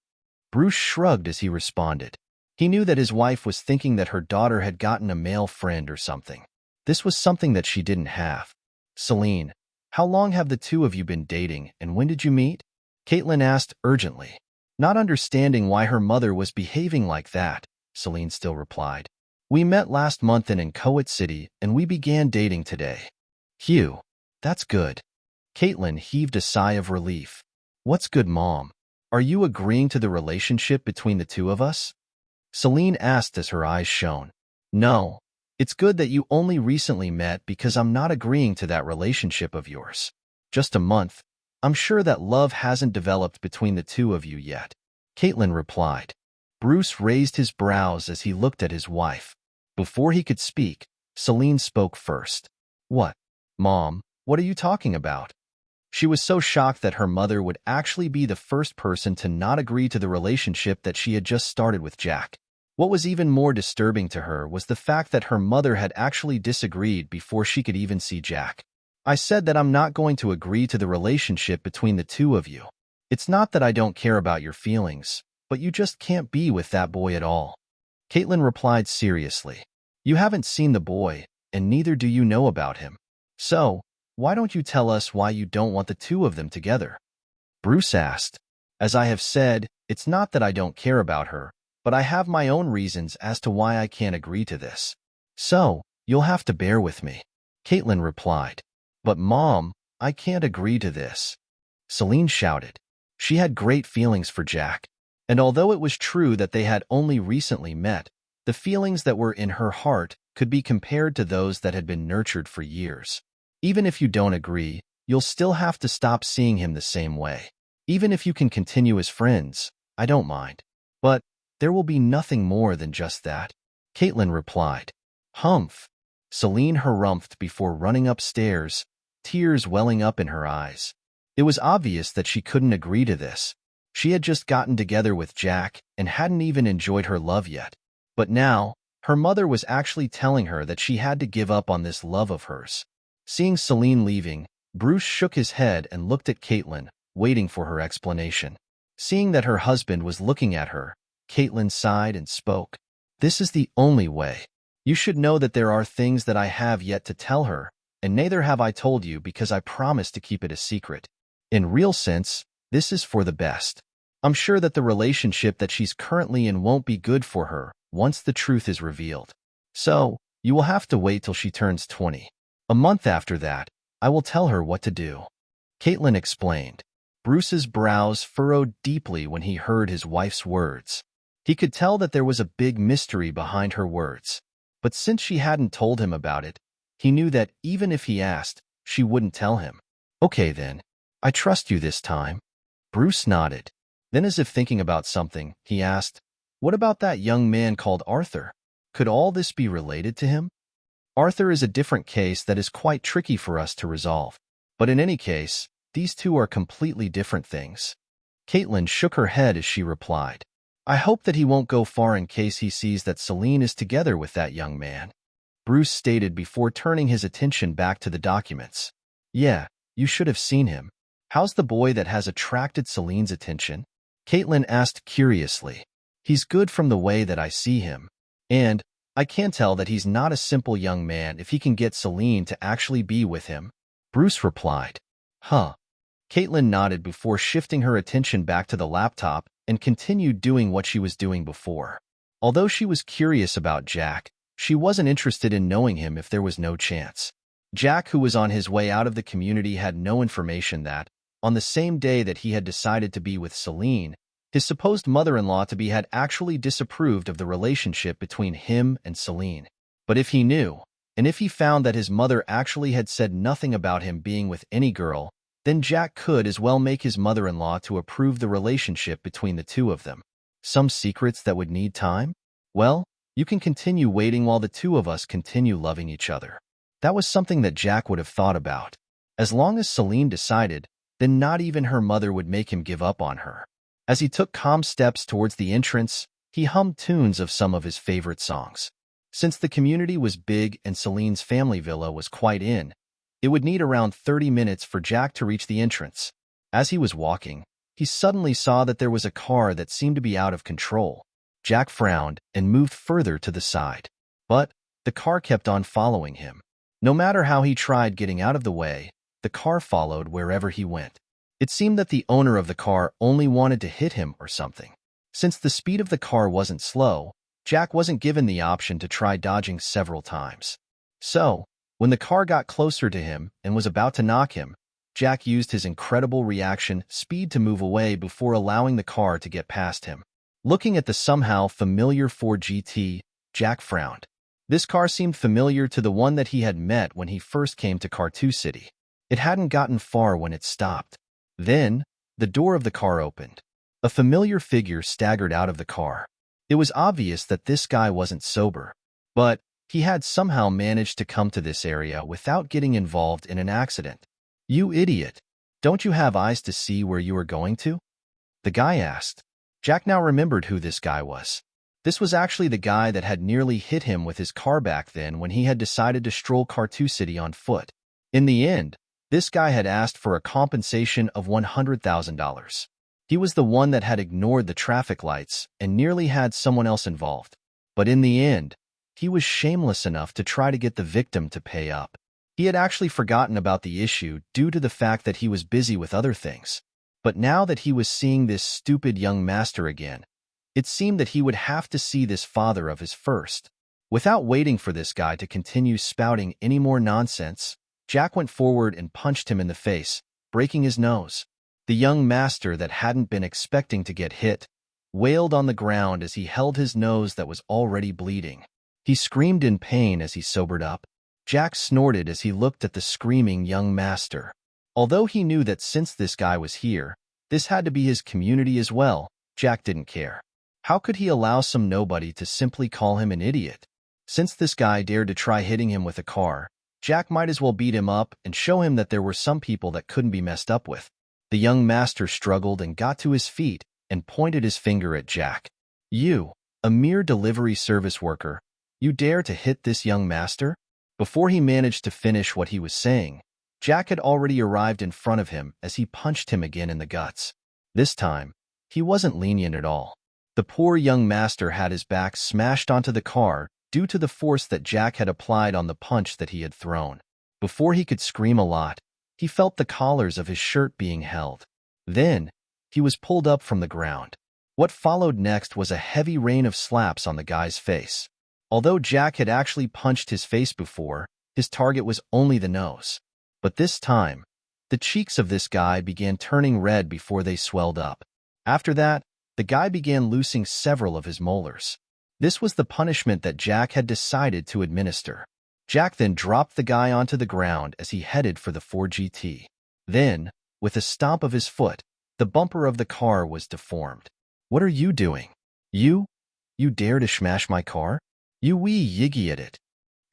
Bruce shrugged as he responded. He knew that his wife was thinking that her daughter had gotten a male friend or something. This was something that she didn't have. Celine, how long have the two of you been dating, and when did you meet? Caitlin asked urgently. Not understanding why her mother was behaving like that, Celine still replied. We met last month in Inchoate City, and we began dating today. Phew, that's good. Caitlin heaved a sigh of relief. What's good, Mom? Are you agreeing to the relationship between the two of us? Celine asked as her eyes shone. No, it's good that you only recently met because I'm not agreeing to that relationship of yours. Just a month. I'm sure that love hasn't developed between the two of you yet. Caitlin replied. Bruce raised his brows as he looked at his wife. Before he could speak, Celine spoke first. What? Mom, what are you talking about? She was so shocked that her mother would actually be the first person to not agree to the relationship that she had just started with Jack. What was even more disturbing to her was the fact that her mother had actually disagreed before she could even see Jack. I said that I'm not going to agree to the relationship between the two of you. It's not that I don't care about your feelings, but you just can't be with that boy at all. Caitlin replied seriously. You haven't seen the boy, and neither do you know about him. So, why don't you tell us why you don't want the two of them together? Bruce asked. As I have said, it's not that I don't care about her, but I have my own reasons as to why I can't agree to this. So, you'll have to bear with me. Caitlin replied. But Mom, I can't agree to this. Celine shouted. She had great feelings for Jack, and although it was true that they had only recently met, the feelings that were in her heart could be compared to those that had been nurtured for years. Even if you don't agree, you'll still have to stop seeing him the same way. Even if you can continue as friends, I don't mind. But there will be nothing more than just that. Caitlin replied. Humph. Celine harumphed before running upstairs, tears welling up in her eyes. It was obvious that she couldn't agree to this. She had just gotten together with Jack and hadn't even enjoyed her love yet. But now, her mother was actually telling her that she had to give up on this love of hers. Seeing Celine leaving, Bruce shook his head and looked at Caitlin, waiting for her explanation. Seeing that her husband was looking at her, Caitlin sighed and spoke. This is the only way. You should know that there are things that I have yet to tell her, and neither have I told you because I promised to keep it a secret. In real sense, this is for the best. I'm sure that the relationship that she's currently in won't be good for her once the truth is revealed. So, you will have to wait till she turns 20. A month after that, I will tell her what to do. Caitlin explained. Bruce's brows furrowed deeply when he heard his wife's words. He could tell that there was a big mystery behind her words. But since she hadn't told him about it, he knew that even if he asked, she wouldn't tell him. Okay then, I trust you this time. Bruce nodded. Then as if thinking about something, he asked, what about that young man called Arthur? Could all this be related to him? Arthur is a different case that is quite tricky for us to resolve. But in any case, these two are completely different things. Caitlin shook her head as she replied. I hope that he won't go far in case he sees that Celine is together with that young man. Bruce stated before turning his attention back to the documents. Yeah, you should have seen him. How's the boy that has attracted Celine's attention? Caitlin asked curiously. He's good from the way that I see him. And I can tell that he's not a simple young man if he can get Celine to actually be with him. Bruce replied. Huh. Caitlin nodded before shifting her attention back to the laptop and continued doing what she was doing before. Although she was curious about Jack, she wasn't interested in knowing him if there was no chance. Jack, who was on his way out of the community, had no information that, on the same day that he had decided to be with Celine, his supposed mother-in-law-to-be had actually disapproved of the relationship between him and Celine. But if he knew, and if he found that his mother actually had said nothing about him being with any girl, then Jack could as well make his mother-in-law to approve the relationship between the two of them. Some secrets that would need time? Well, you can continue waiting while the two of us continue loving each other. That was something that Jack would have thought about. As long as Celine decided, then not even her mother would make him give up on her. As he took calm steps towards the entrance, he hummed tunes of some of his favorite songs. Since the community was big and Celine's family villa was quite in, it would need around 30 minutes for Jack to reach the entrance. As he was walking, he suddenly saw that there was a car that seemed to be out of control. Jack frowned and moved further to the side. But the car kept on following him. No matter how he tried getting out of the way, the car followed wherever he went. It seemed that the owner of the car only wanted to hit him or something. Since the speed of the car wasn't slow, Jack wasn't given the option to try dodging several times. So, when the car got closer to him and was about to knock him, Jack used his incredible reaction speed to move away before allowing the car to get past him. Looking at the somehow familiar Ford GT, Jack frowned. This car seemed familiar to the one that he had met when he first came to Cartoon City. It hadn't gotten far when it stopped. Then, the door of the car opened. A familiar figure staggered out of the car. It was obvious that this guy wasn't sober, but he had somehow managed to come to this area without getting involved in an accident. "You idiot! Don't you have eyes to see where you are going to?" the guy asked. Jack now remembered who this guy was. This was actually the guy that had nearly hit him with his car back then when he had decided to stroll Cartoon City on foot. In the end, this guy had asked for a compensation of $100,000. He was the one that had ignored the traffic lights and nearly had someone else involved. But in the end, he was shameless enough to try to get the victim to pay up. He had actually forgotten about the issue due to the fact that he was busy with other things. But now that he was seeing this stupid young master again, it seemed that he would have to see this father of his first. Without waiting for this guy to continue spouting any more nonsense, Jack went forward and punched him in the face, breaking his nose. The young master that hadn't been expecting to get hit wailed on the ground as he held his nose that was already bleeding. He screamed in pain as he sobered up. Jack snorted as he looked at the screaming young master. Although he knew that since this guy was here, this had to be his community as well, Jack didn't care. How could he allow some nobody to simply call him an idiot? Since this guy dared to try hitting him with a car, Jack might as well beat him up and show him that there were some people that couldn't be messed up with. The young master struggled and got to his feet and pointed his finger at Jack. "You, a mere delivery service worker, you dare to hit this young master?" Before he managed to finish what he was saying, Jack had already arrived in front of him as he punched him again in the guts. This time, he wasn't lenient at all. The poor young master had his back smashed onto the car due to the force that Jack had applied on the punch that he had thrown. Before he could scream a lot, he felt the collars of his shirt being held. Then, he was pulled up from the ground. What followed next was a heavy rain of slaps on the guy's face. Although Jack had actually punched his face before, his target was only the nose. But this time, the cheeks of this guy began turning red before they swelled up. After that, the guy began losing several of his molars. This was the punishment that Jack had decided to administer. Jack then dropped the guy onto the ground as he headed for the Ford GT. Then, with a stomp of his foot, the bumper of the car was deformed. "What are you doing? You dare to smash my car? You wee yiggy at it."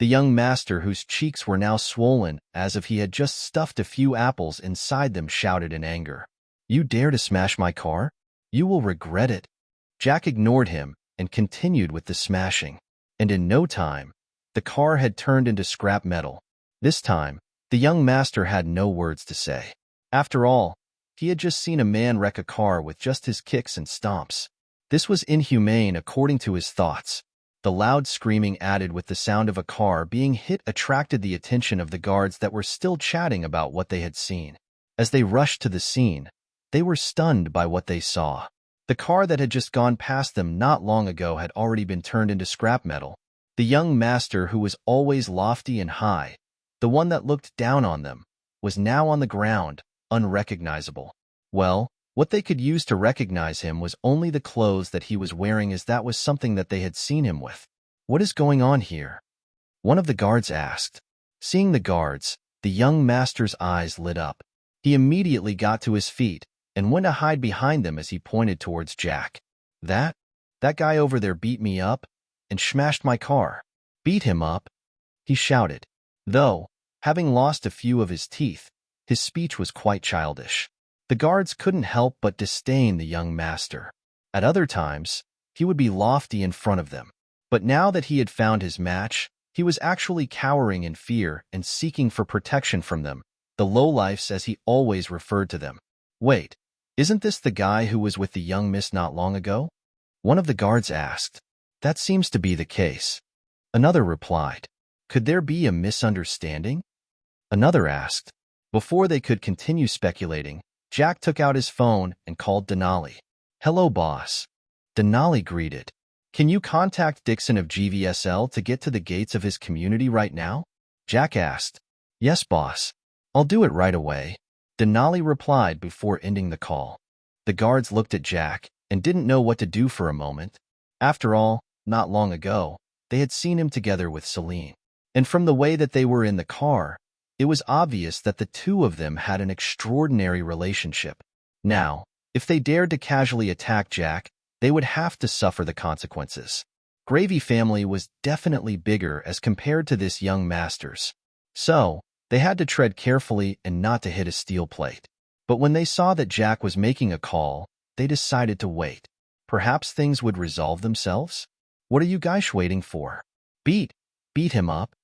The young master, whose cheeks were now swollen as if he had just stuffed a few apples inside them, shouted in anger. "You dare to smash my car? You will regret it." Jack ignored him and continued with the smashing. And in no time, the car had turned into scrap metal. This time, the young master had no words to say. After all, he had just seen a man wreck a car with just his kicks and stomps. This was inhumane according to his thoughts. The loud screaming added with the sound of a car being hit attracted the attention of the guards that were still chatting about what they had seen. As they rushed to the scene, they were stunned by what they saw. The car that had just gone past them not long ago had already been turned into scrap metal. The young master, who was always lofty and high, the one that looked down on them, was now on the ground, unrecognizable. Well, what they could use to recognize him was only the clothes that he was wearing, as that was something that they had seen him with. "What is going on here?" one of the guards asked. Seeing the guards, the young master's eyes lit up. He immediately got to his feet and went to hide behind them as he pointed towards Jack. That guy over there beat me up and smashed my car." "Beat him up?" he shouted. Though, having lost a few of his teeth, his speech was quite childish. The guards couldn't help but disdain the young master. At other times, he would be lofty in front of them. But now that he had found his match, he was actually cowering in fear and seeking for protection from them, the lowlifes as he always referred to them. Wait, isn't this the guy who was with the young miss not long ago? One of the guards asked. That seems to be the case. Another replied. Could there be a misunderstanding? Another asked. Before they could continue speculating, Jack took out his phone and called Denali. Hello, boss. Denali greeted. Can you contact Dixon of GVSL to get to the gates of his community right now? Jack asked. Yes, boss. I'll do it right away. Denali replied before ending the call. The guards looked at Jack and didn't know what to do for a moment. After all, not long ago, they had seen him together with Celine. And from the way that they were in the car, it was obvious that the two of them had an extraordinary relationship. Now, if they dared to casually attack Jack, they would have to suffer the consequences. Gravy family was definitely bigger as compared to this young master's. So, they had to tread carefully and not to hit a steel plate. But when they saw that Jack was making a call, they decided to wait. Perhaps things would resolve themselves? What are you guys waiting for? Beat him up.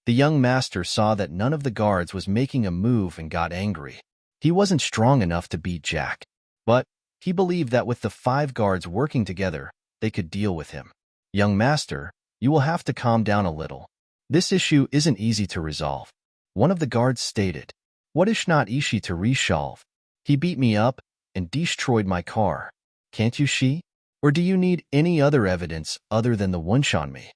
The young master saw that none of the guards was making a move and got angry. He wasn't strong enough to beat Jack, but he believed that with the 5 guards working together, they could deal with him. Young master, you will have to calm down a little. This issue isn't easy to resolve. One of the guards stated. What is not easy to resolve? He beat me up and destroyed my car. Can't you see? Or do you need any other evidence other than the wunsch on me?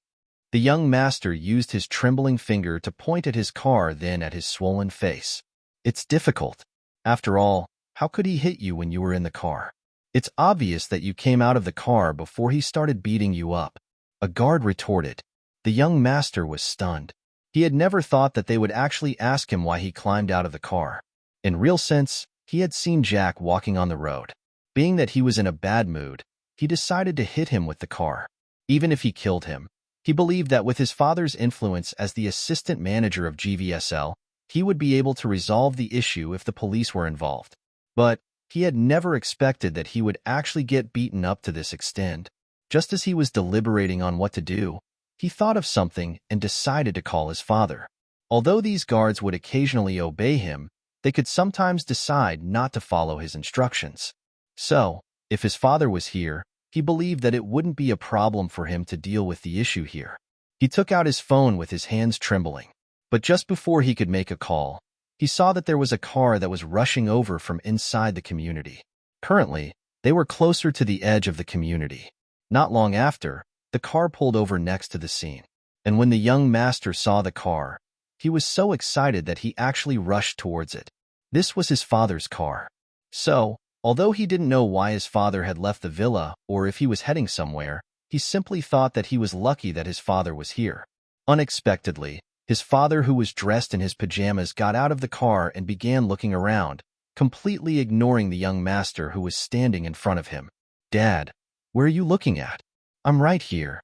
The young master used his trembling finger to point at his car, then at his swollen face. It's difficult. After all, how could he hit you when you were in the car? It's obvious that you came out of the car before he started beating you up. A guard retorted. The young master was stunned. He had never thought that they would actually ask him why he climbed out of the car. In real sense, he had seen Jack walking on the road. Being that he was in a bad mood, he decided to hit him with the car. Even if he killed him, he believed that with his father's influence as the assistant manager of GVSL, he would be able to resolve the issue if the police were involved. But he had never expected that he would actually get beaten up to this extent. Just as he was deliberating on what to do, he thought of something and decided to call his father. Although these guards would occasionally obey him, they could sometimes decide not to follow his instructions. So, if his father was here, he believed that it wouldn't be a problem for him to deal with the issue here. He took out his phone with his hands trembling. But just before he could make a call, he saw that there was a car that was rushing over from inside the community. Currently, they were closer to the edge of the community. Not long after, the car pulled over next to the scene. And when the young master saw the car, he was so excited that he actually rushed towards it. This was his father's car. So, although he didn't know why his father had left the villa or if he was heading somewhere, he simply thought that he was lucky that his father was here. Unexpectedly, his father, who was dressed in his pajamas, got out of the car and began looking around, completely ignoring the young master who was standing in front of him. Dad, where are you looking at? I'm right here.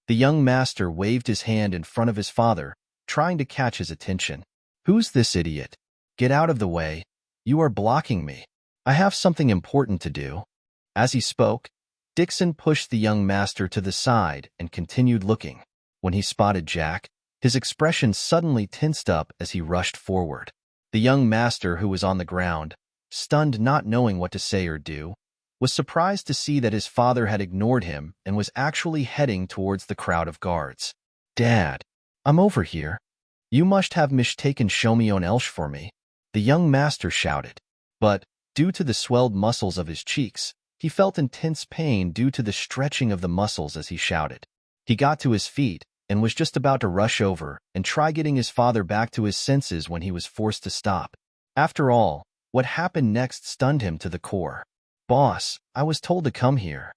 The young master waved his hand in front of his father, trying to catch his attention. Who's this idiot? Get out of the way. You are blocking me. I have something important to do. As he spoke, Dixon pushed the young master to the side and continued looking. When he spotted Jack, his expression suddenly tensed up as he rushed forward. The young master, who was on the ground, stunned, not knowing what to say or do, was surprised to see that his father had ignored him and was actually heading towards the crowd of guards. Dad, I'm over here. You must have mistaken Shomion Elsh for me, the young master shouted. But, due to the swelled muscles of his cheeks, he felt intense pain due to the stretching of the muscles as he shouted. He got to his feet and was just about to rush over and try getting his father back to his senses when he was forced to stop. After all, what happened next stunned him to the core. Boss, I was told to come here.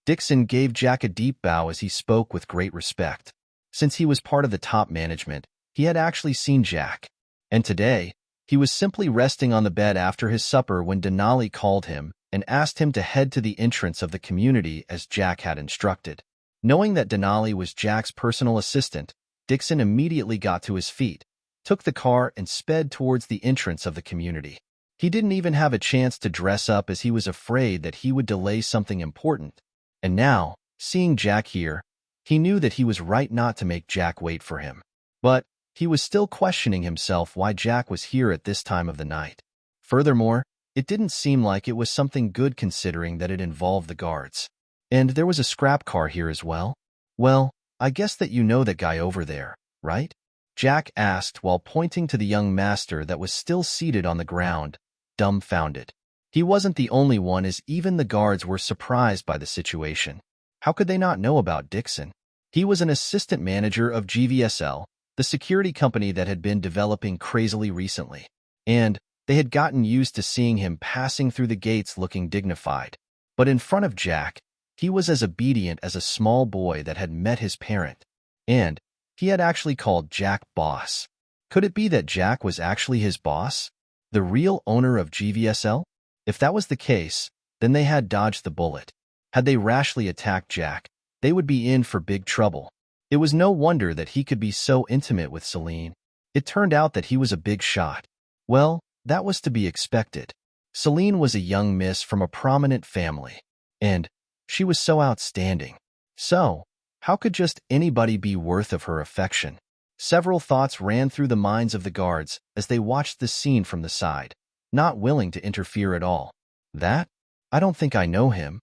Dixon gave Jack a deep bow as he spoke with great respect. Since he was part of the top management, he had actually seen Jack. And today, he was simply resting on the bed after his supper when Denali called him and asked him to head to the entrance of the community as Jack had instructed. Knowing that Denali was Jack's personal assistant, Dixon immediately got to his feet, took the car and sped towards the entrance of the community. He didn't even have a chance to dress up as he was afraid that he would delay something important. And now, seeing Jack here, he knew that he was right not to make Jack wait for him. But he was still questioning himself why Jack was here at this time of the night. Furthermore, it didn't seem like it was something good considering that it involved the guards. And there was a scrap car here as well? Well, I guess that you know that guy over there, right? Jack asked while pointing to the young master that was still seated on the ground, dumbfounded. He wasn't the only one, as even the guards were surprised by the situation. How could they not know about Dixon? He was an assistant manager of GVSL, the security company that had been developing crazily recently. And they had gotten used to seeing him passing through the gates looking dignified. But in front of Jack, he was as obedient as a small boy that had met his parent. And he had actually called Jack boss. Could it be that Jack was actually his boss? The real owner of GVSL? If that was the case, then they had dodged the bullet. Had they rashly attacked Jack, they would be in for big trouble. It was no wonder that he could be so intimate with Celine. It turned out that he was a big shot. Well, that was to be expected. Celine was a young miss from a prominent family, and she was so outstanding. So, how could just anybody be worth of her affection? Several thoughts ran through the minds of the guards as they watched the scene from the side, not willing to interfere at all. That? I don't think I know him.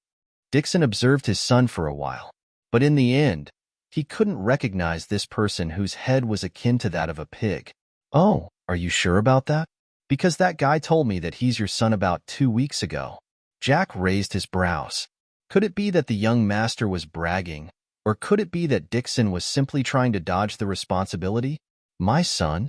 Dixon observed his son for a while, but in the end, he couldn't recognize this person whose head was akin to that of a pig. Oh, are you sure about that? Because that guy told me that he's your son about 2 weeks ago. Jack raised his brows. Could it be that the young master was bragging, or could it be that Dixon was simply trying to dodge the responsibility? My son?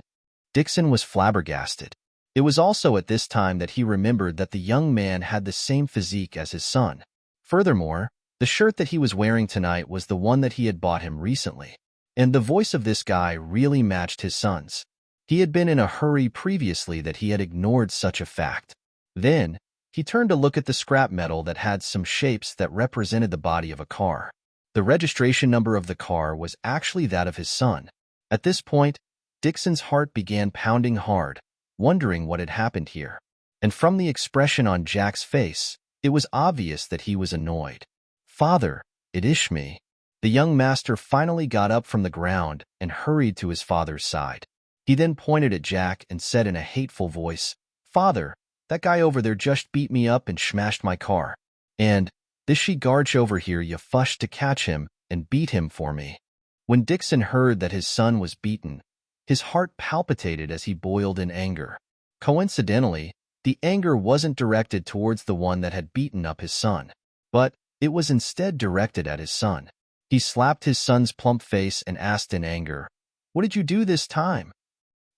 Dixon was flabbergasted. It was also at this time that he remembered that the young man had the same physique as his son. Furthermore, the shirt that he was wearing tonight was the one that he had bought him recently. And the voice of this guy really matched his son's. He had been in a hurry previously that he had ignored such a fact. Then, he turned to look at the scrap metal that had some shapes that represented the body of a car. The registration number of the car was actually that of his son. At this point, Dixon's heart began pounding hard, wondering what had happened here. And from the expression on Jack's face, it was obvious that he was annoyed. Father, it is me. The young master finally got up from the ground and hurried to his father's side. He then pointed at Jack and said in a hateful voice, Father, that guy over there just beat me up and smashed my car. And this she-garch over here you fushed to catch him and beat him for me. When Dixon heard that his son was beaten, his heart palpitated as he boiled in anger. Coincidentally, the anger wasn't directed towards the one that had beaten up his son, but it was instead directed at his son. He slapped his son's plump face and asked in anger, What did you do this time?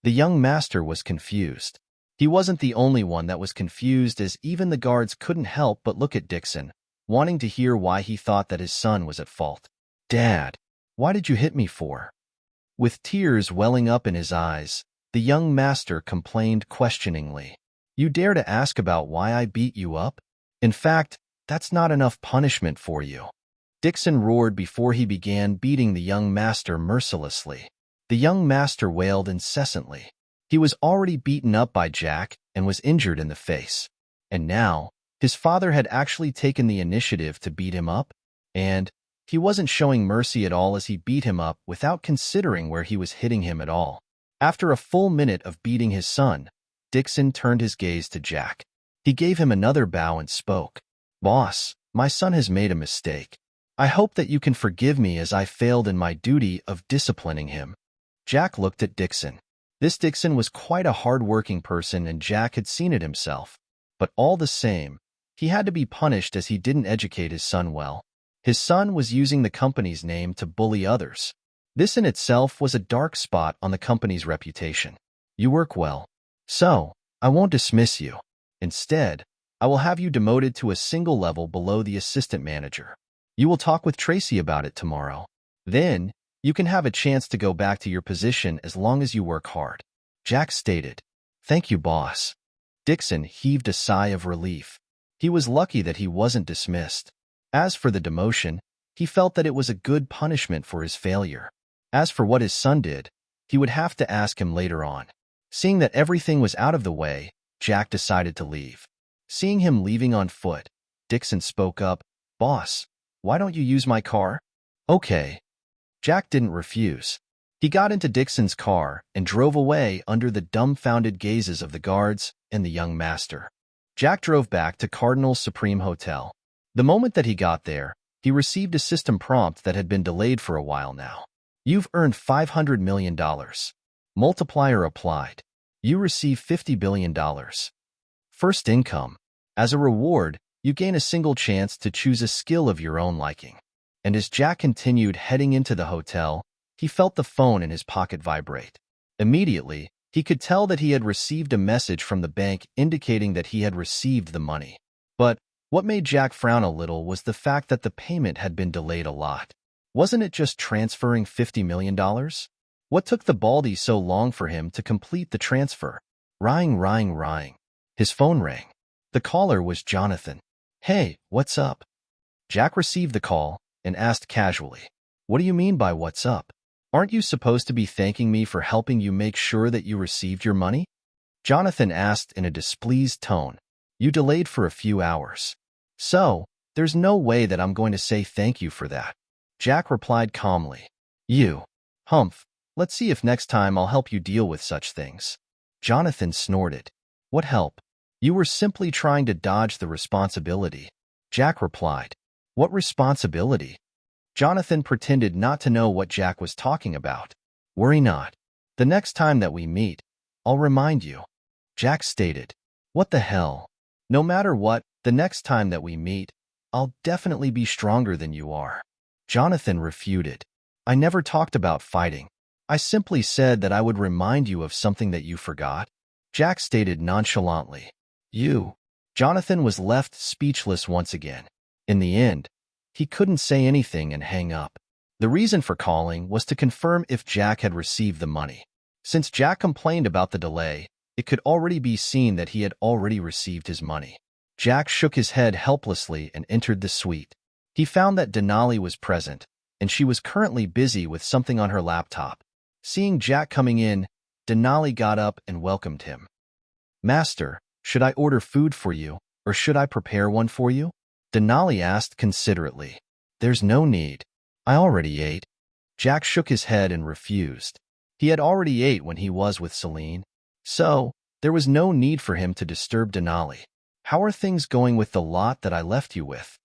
The young master was confused. He wasn't the only one that was confused, as even the guards couldn't help but look at Dixon, wanting to hear why he thought that his son was at fault. Dad, why did you hit me for? With tears welling up in his eyes, the young master complained questioningly. You dare to ask about why I beat you up? In fact, that's not enough punishment for you. Dixon roared before he began beating the young master mercilessly. The young master wailed incessantly. He was already beaten up by Jack and was injured in the face. And now, his father had actually taken the initiative to beat him up, and he wasn't showing mercy at all as he beat him up without considering where he was hitting him at all. After a full minute of beating his son, Dixon turned his gaze to Jack. He gave him another bow and spoke. Boss, my son has made a mistake. I hope that you can forgive me as I failed in my duty of disciplining him. Jack looked at Dixon. This Dixon was quite a hard-working person, and Jack had seen it himself. But all the same, he had to be punished as he didn't educate his son well. His son was using the company's name to bully others. This in itself was a dark spot on the company's reputation. You work well. So, I won't dismiss you. Instead, I will have you demoted to a single level below the assistant manager. You will talk with Tracy about it tomorrow. Then, you can have a chance to go back to your position as long as you work hard. Jack stated. Thank you, boss. Dixon heaved a sigh of relief. He was lucky that he wasn't dismissed. As for the demotion, he felt that it was a good punishment for his failure. As for what his son did, he would have to ask him later on. Seeing that everything was out of the way, Jack decided to leave. Seeing him leaving on foot, Dixon spoke up, "Boss, why don't you use my car?" "Okay." Jack didn't refuse. He got into Dixon's car and drove away under the dumbfounded gazes of the guards and the young master. Jack drove back to Cardinal's Supreme Hotel. The moment that he got there, he received a system prompt that had been delayed for a while now. "You've earned $500 million. Multiplier applied. You receive $50 billion. First income. As a reward, you gain a single chance to choose a skill of your own liking." And as Jack continued heading into the hotel, he felt the phone in his pocket vibrate. Immediately, he could tell that he had received a message from the bank indicating that he had received the money. But what made Jack frown a little was the fact that the payment had been delayed a lot. Wasn't it just transferring $50 million? What took the baldy so long for him to complete the transfer? Ring. His phone rang. The caller was Jonathan. "Hey, what's up?" Jack received the call and asked casually, "What do you mean by what's up? Aren't you supposed to be thanking me for helping you make sure that you received your money?" Jonathan asked in a displeased tone. "You delayed for a few hours. So, there's no way that I'm going to say thank you for that." Jack replied calmly, Humph, let's see if next time I'll help you deal with such things." Jonathan snorted. "What help? You were simply trying to dodge the responsibility." Jack replied, "What responsibility?" Jonathan pretended not to know what Jack was talking about. "Worry not. The next time that we meet, I'll remind you." Jack stated, "What the hell? No matter what, the next time that we meet, I'll definitely be stronger than you are." Jonathan refuted, "I never talked about fighting. I simply said that I would remind you of something that you forgot." Jack stated nonchalantly, "You." Jonathan was left speechless once again. In the end, he couldn't say anything and hang up. The reason for calling was to confirm if Jack had received the money. Since Jack complained about the delay, it could already be seen that he had already received his money. Jack shook his head helplessly and entered the suite. He found that Denali was present, and she was currently busy with something on her laptop. Seeing Jack coming in, Denali got up and welcomed him. "Master, should I order food for you, or should I prepare one for you?" Denali asked considerately. "There's no need. I already ate." Jack shook his head and refused. He had already ate when he was with Celine, so there was no need for him to disturb Denali. "How are things going with the lot that I left you with?"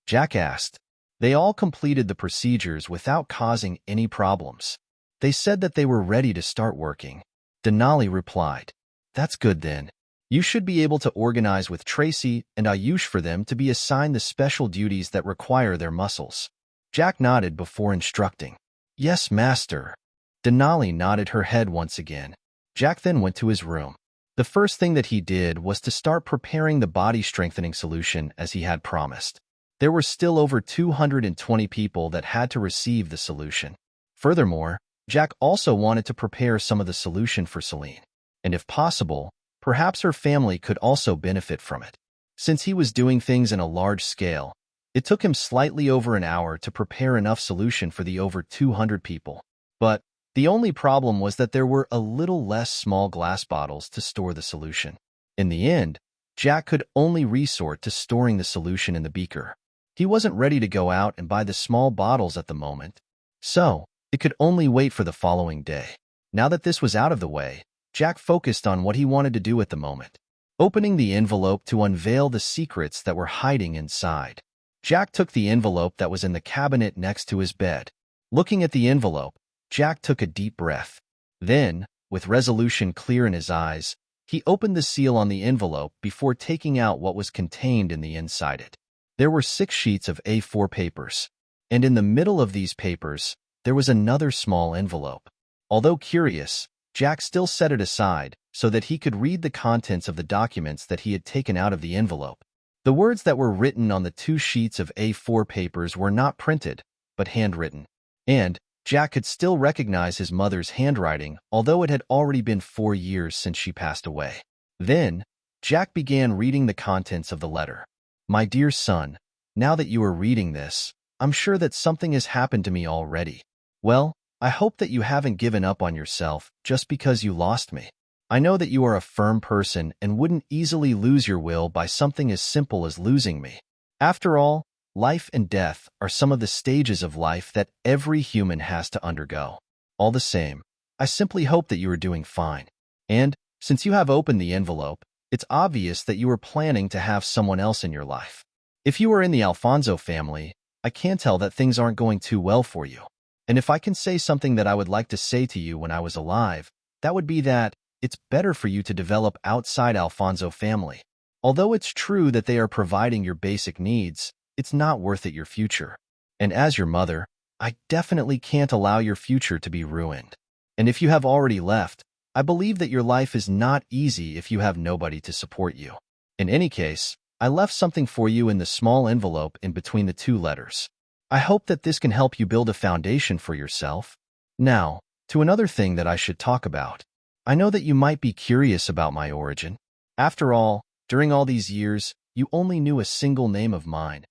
Jack asked. They all completed the procedures without causing any problems. They said that they were ready to start working. Denali replied, "That's good then. You should be able to organize with Tracy and Ayush for them to be assigned the special duties that require their muscles." Jack nodded before instructing, "Yes, master." Denali nodded her head once again. Jack then went to his room. The first thing that he did was to start preparing the body-strengthening solution as he had promised. There were still over 220 people that had to receive the solution. Furthermore, Jack also wanted to prepare some of the solution for Celine, and if possible, perhaps her family could also benefit from it. Since he was doing things in a large scale, it took him slightly over an hour to prepare enough solution for the over 200 people. But the only problem was that there were a little less small glass bottles to store the solution. In the end, Jack could only resort to storing the solution in the beaker. He wasn't ready to go out and buy the small bottles at the moment, so it could only wait for the following day. Now that this was out of the way, Jack focused on what he wanted to do at the moment, opening the envelope to unveil the secrets that were hiding inside. Jack took the envelope that was in the cabinet next to his bed. Looking at the envelope, Jack took a deep breath. Then, with resolution clear in his eyes, he opened the seal on the envelope before taking out what was contained in the inside it. There were 6 sheets of A4 papers, and in the middle of these papers, there was another small envelope. Although curious, Jack still set it aside so that he could read the contents of the documents that he had taken out of the envelope. The words that were written on the 2 sheets of A4 papers were not printed, but handwritten. And Jack could still recognize his mother's handwriting, although it had already been 4 years since she passed away. Then, Jack began reading the contents of the letter. "My dear son, now that you are reading this, I'm sure that something has happened to me already. Well, I hope that you haven't given up on yourself just because you lost me. I know that you are a firm person and wouldn't easily lose your will by something as simple as losing me. After all, life and death are some of the stages of life that every human has to undergo. All the same, I simply hope that you are doing fine. And, since you have opened the envelope, it's obvious that you are planning to have someone else in your life. If you are in the Alfonso family, I can tell that things aren't going too well for you. And if I can say something that I would like to say to you when I was alive, that would be that it's better for you to develop outside Alfonso family. Although it's true that they are providing your basic needs, it's not worth it your future. And as your mother, I definitely can't allow your future to be ruined. And if you have already left, I believe that your life is not easy if you have nobody to support you. In any case, I left something for you in the small envelope in between the two letters. I hope that this can help you build a foundation for yourself. Now, to another thing that I should talk about. I know that you might be curious about my origin. After all, during all these years, you only knew a single name of mine,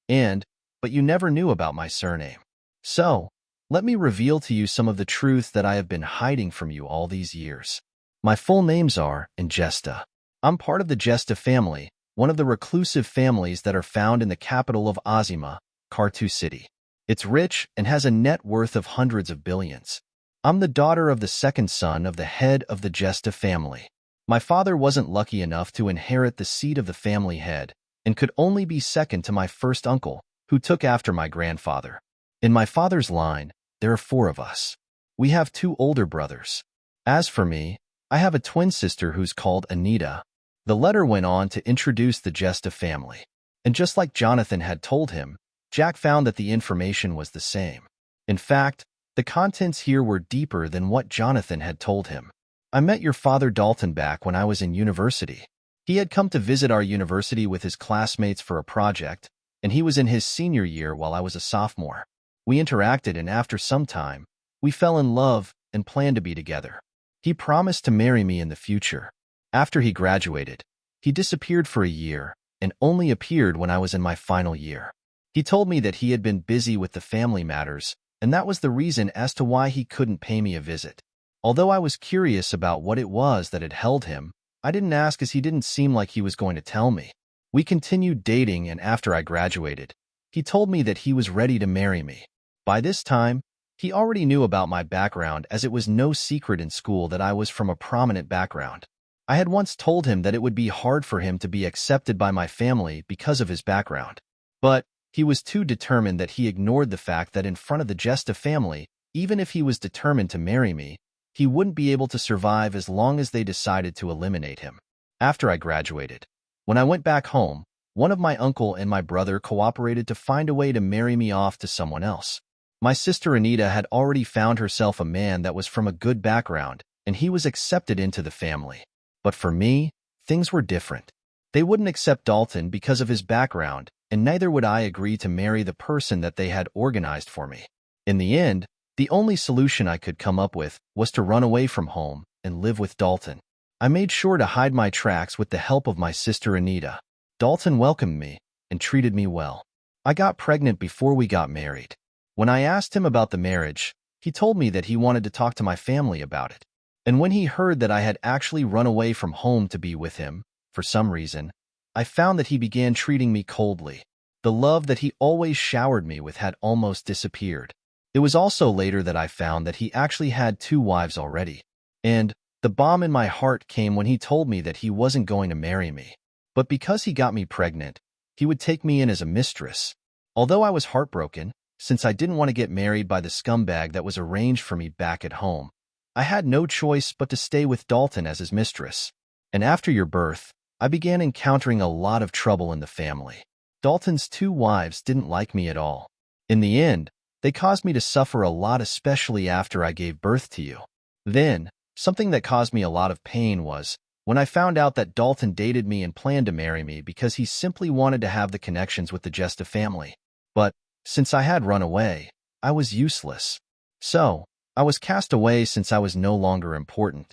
but you never knew about my surname. So, let me reveal to you some of the truth that I have been hiding from you all these years. My full names are Ingesta. I'm part of the Gesta family, one of the reclusive families that are found in the capital of Azima, Kartu City. It's rich and has a net worth of hundreds of billions. I'm the daughter of the second son of the head of the Gesta family. My father wasn't lucky enough to inherit the seat of the family head and could only be second to my first uncle, who took after my grandfather. In my father's line, there are 4 of us. We have 2 older brothers. As for me, I have a twin sister who's called Anita. The letter went on to introduce the Gesta family. And just like Jonathan had told him, Jack found that the information was the same. In fact, the contents here were deeper than what Jonathan had told him. I met your father Dalton back when I was in university. He had come to visit our university with his classmates for a project, and he was in his senior year while I was a sophomore. We interacted, and after some time, we fell in love and planned to be together. He promised to marry me in the future. After he graduated, he disappeared for a year and only appeared when I was in my final year. He told me that he had been busy with the family matters, and that was the reason as to why he couldn't pay me a visit. Although I was curious about what it was that had held him, I didn't ask as he didn't seem like he was going to tell me. We continued dating, and after I graduated, he told me that he was ready to marry me. By this time, he already knew about my background, as it was no secret in school that I was from a prominent background. I had once told him that it would be hard for him to be accepted by my family because of his background. But he was too determined that he ignored the fact that in front of the Gesta family, even if he was determined to marry me, he wouldn't be able to survive as long as they decided to eliminate him. After I graduated, when I went back home, one of my uncle and my brother cooperated to find a way to marry me off to someone else. My sister Anita had already found herself a man that was from a good background, and he was accepted into the family. But for me, things were different. They wouldn't accept Dalton because of his background, and neither would I agree to marry the person that they had organized for me. In the end, the only solution I could come up with was to run away from home and live with Dalton. I made sure to hide my tracks with the help of my sister Anita. Dalton welcomed me and treated me well. I got pregnant before we got married. When I asked him about the marriage, he told me that he wanted to talk to my family about it. And when he heard that I had actually run away from home to be with him, for some reason, I found that he began treating me coldly. The love that he always showered me with had almost disappeared. It was also later that I found that he actually had 2 wives already. And the bomb in my heart came when he told me that he wasn't going to marry me. But because he got me pregnant, he would take me in as a mistress. Although I was heartbroken, since I didn't want to get married by the scumbag that was arranged for me back at home, I had no choice but to stay with Dalton as his mistress. And after your birth, I began encountering a lot of trouble in the family. Dalton's 2 wives didn't like me at all. In the end, they caused me to suffer a lot, especially after I gave birth to you. Then, something that caused me a lot of pain was when I found out that Dalton dated me and planned to marry me because he simply wanted to have the connections with the Gesta family. But since I had run away, I was useless. So, I was cast away since I was no longer important,